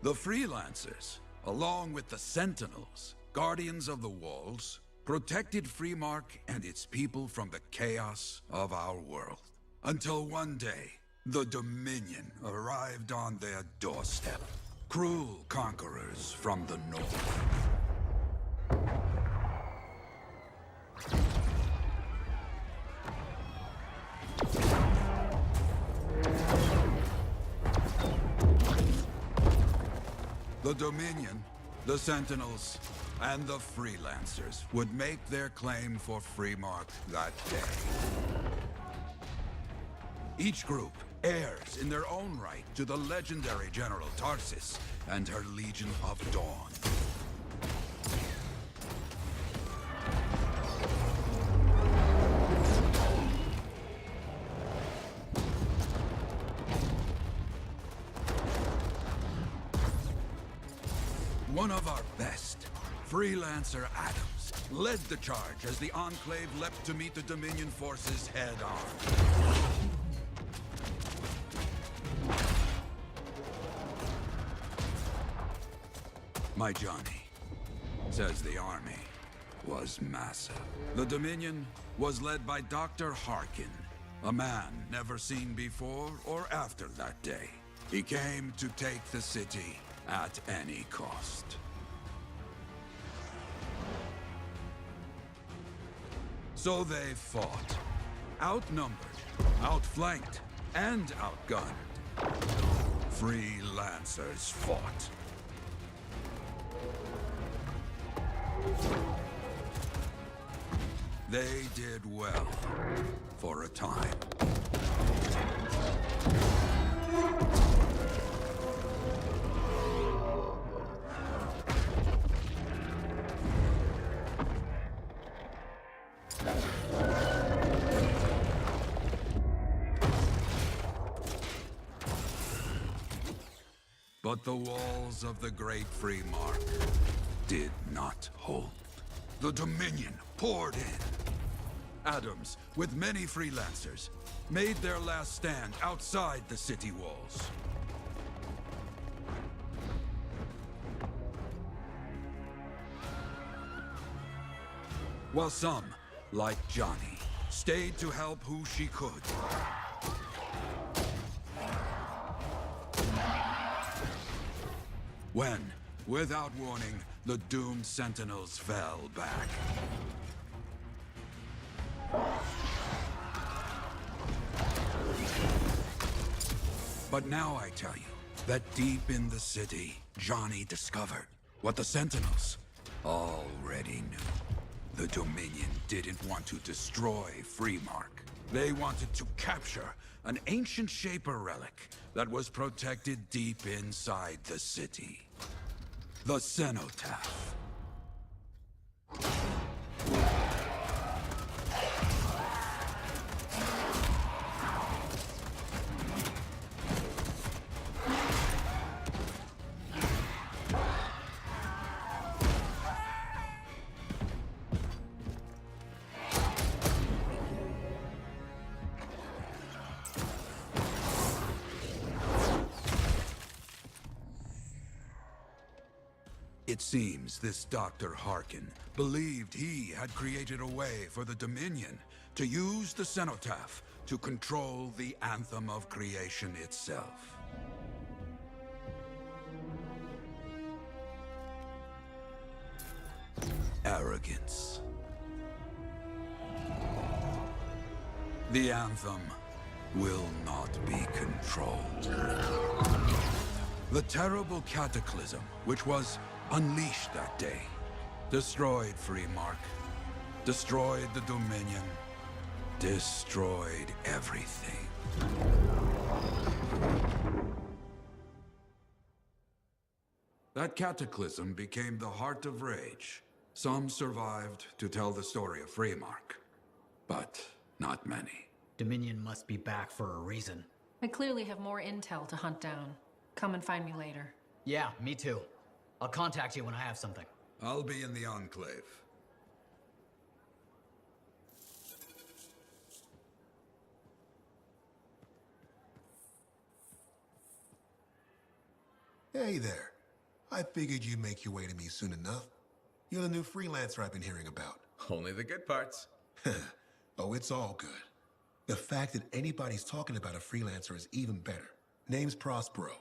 The freelancers, along with the Sentinels, guardians of the walls, protected Freemark and its people from the chaos of our world. Until one day, the Dominion arrived on their doorstep. Cruel conquerors from the north. The Dominion, the Sentinels, and the Freelancers would make their claim for Freemark that day. Each group heirs in their own right to the legendary General Tarsis and her Legion of Dawn. One of our best, Freelancer Adams, led the charge as the Enclave leapt to meet the Dominion forces head-on. My Johnny says the army was massive. The Dominion was led by Dr. Harkin, a man never seen before or after that day. He came to take the city at any cost. So they fought, outnumbered, outflanked, and outgunned. Freelancers fought. They did well, for a time. But the walls of the Great Freemark did not hold. The Dominion poured in. Adams, with many Freelancers, made their last stand outside the city walls. while some, like Johnny, stayed to help who she could. When, without warning, the doomed Sentinels fell back. But now I tell you that deep in the city, Johnny discovered what the Sentinels already knew. The Dominion didn't want to destroy Freemark. They wanted to capture an ancient Shaper relic that was protected deep inside the city. The Cenotaph. It seems this Dr. Harkin believed he had created a way for the Dominion to use the Cenotaph to control the Anthem of Creation itself. Arrogance. The Anthem will not be controlled. The terrible cataclysm, which was unleashed that day, destroyed Freemark, destroyed the Dominion, destroyed everything. That cataclysm became the Heart of Rage. Some survived to tell the story of Freemark, but not many. Dominion must be back for a reason. I clearly have more intel to hunt down. Come and find me later. Yeah, me too. I'll contact you when I have something. I'll be in the Enclave. Hey there. I figured you'd make your way to me soon enough. You're the new freelancer I've been hearing about. Only the good parts. Oh, it's all good. The fact that anybody's talking about a freelancer is even better. Name's Prospero.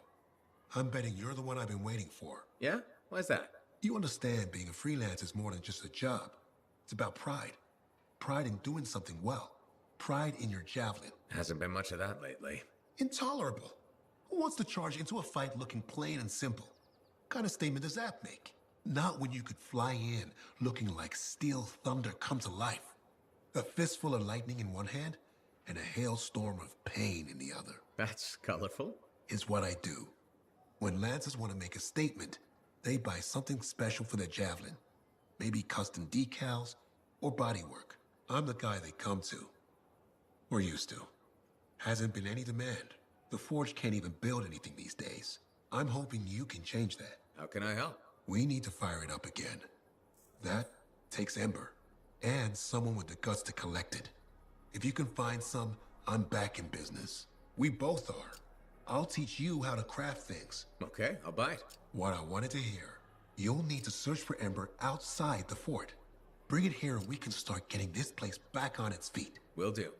I'm betting you're the one I've been waiting for. Yeah? Why's that? You understand being a freelancer is more than just a job. It's about pride. Pride in doing something well. Pride in your javelin. Hasn't been much of that lately. Intolerable. Who wants to charge into a fight looking plain and simple? What kind of statement does that make? Not when you could fly in looking like steel thunder come to life. A fistful of lightning in one hand and a hailstorm of pain in the other. That's colorful. Is what I do. When Lancers want to make a statement, they buy something special for their javelin. Maybe custom decals or bodywork. I'm the guy they come to. Or used to. Hasn't been any demand. The Forge can't even build anything these days. I'm hoping you can change that. How can I help? We need to fire it up again. That takes Ember. And someone with the guts to collect it. If you can find some, I'm back in business. We both are. I'll teach you how to craft things. Okay, I'll bite. What I wanted to hear. You'll need to search for Ember outside the fort. Bring it here and we can start getting this place back on its feet. Will do.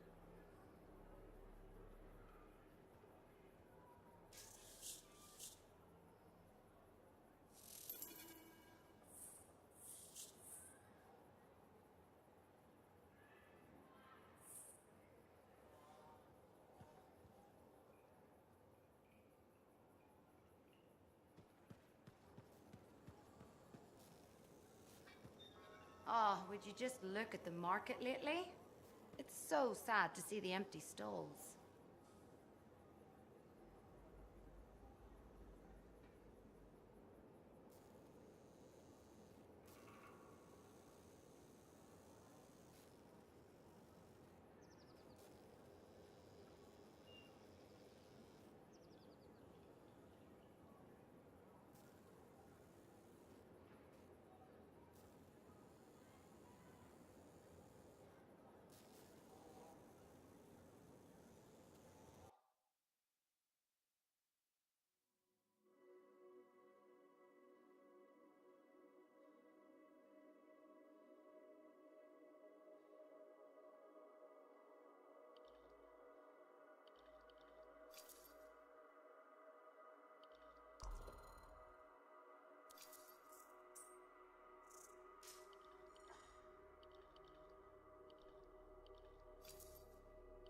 Oh, would you just look at the market lately? It's so sad to see the empty stalls.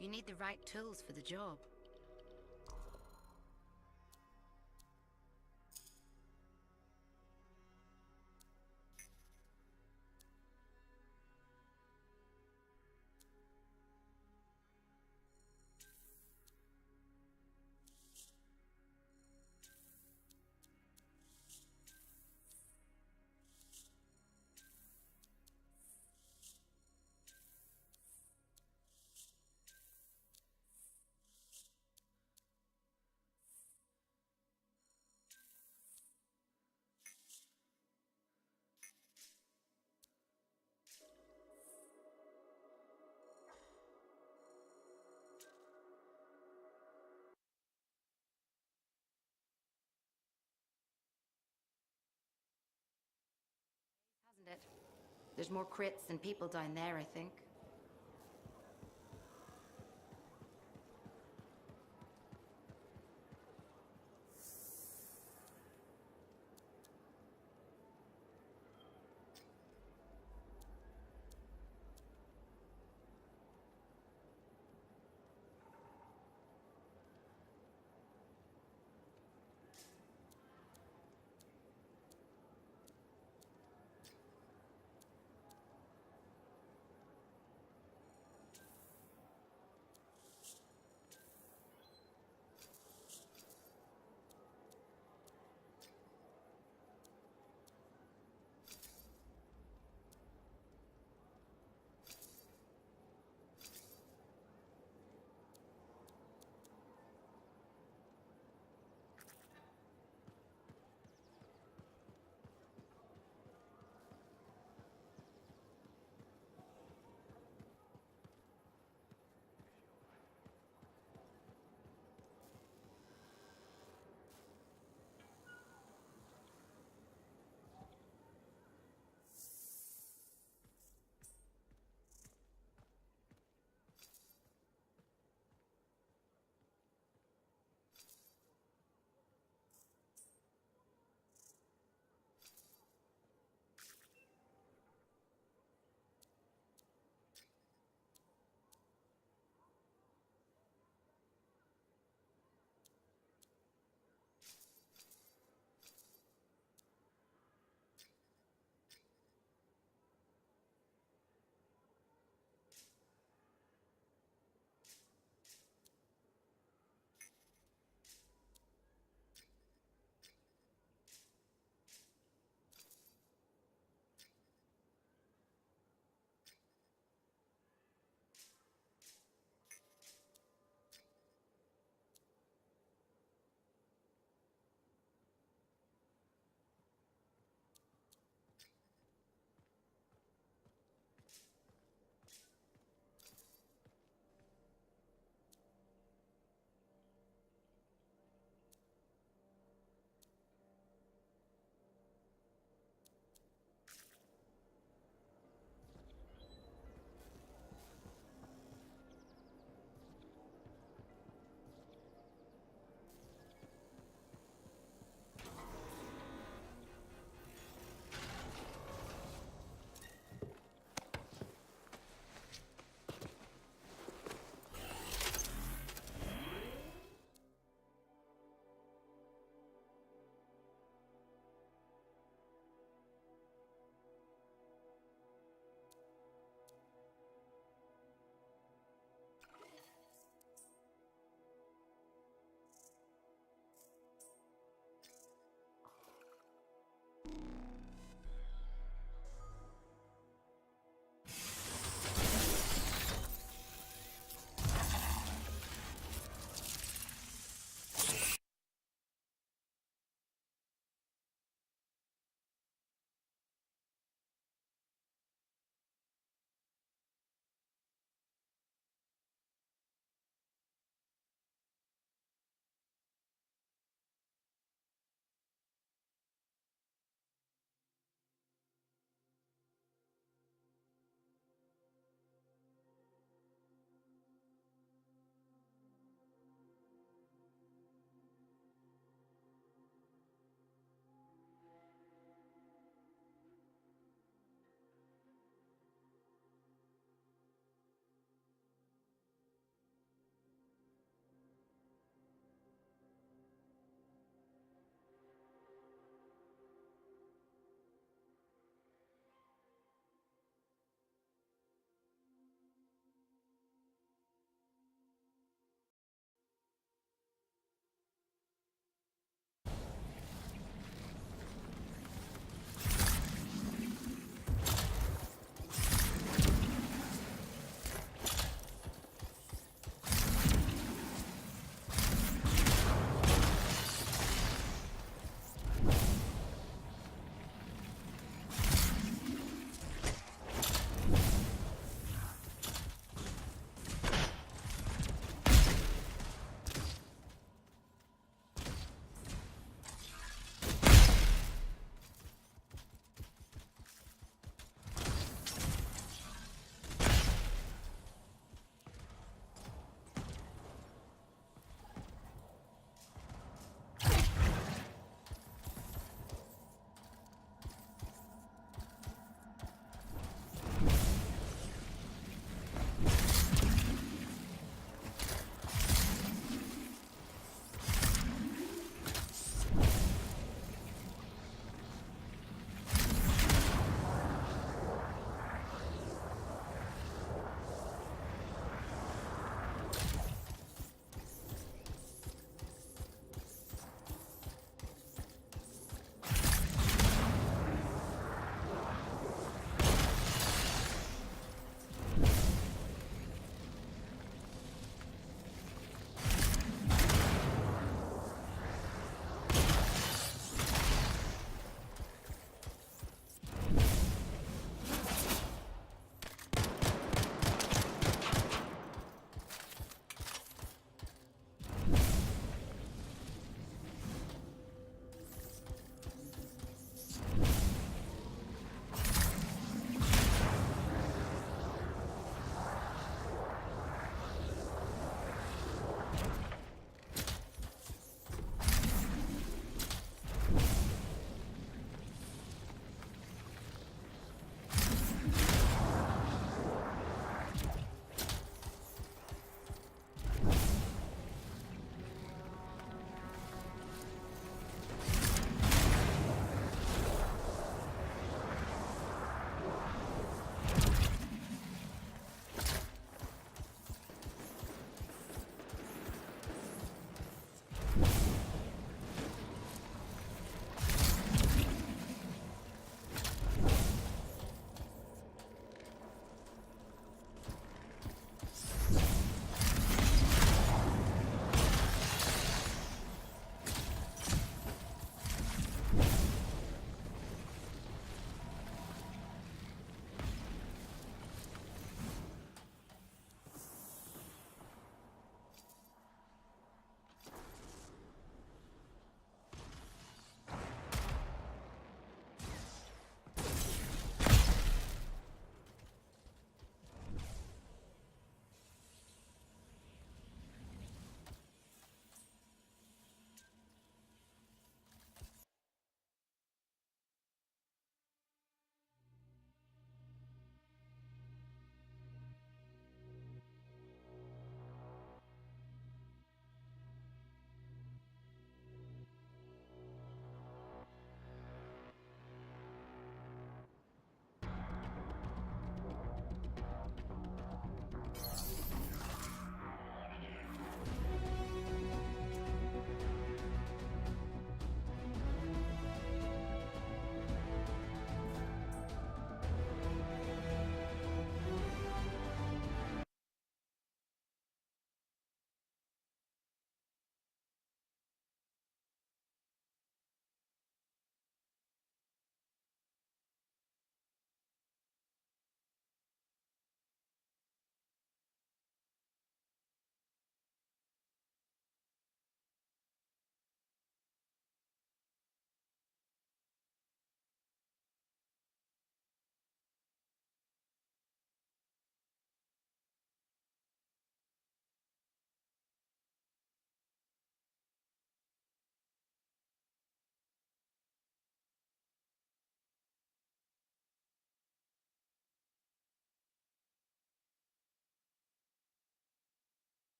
You need the right tools for the job. Hasn't it? There's more crits than people down there, I think.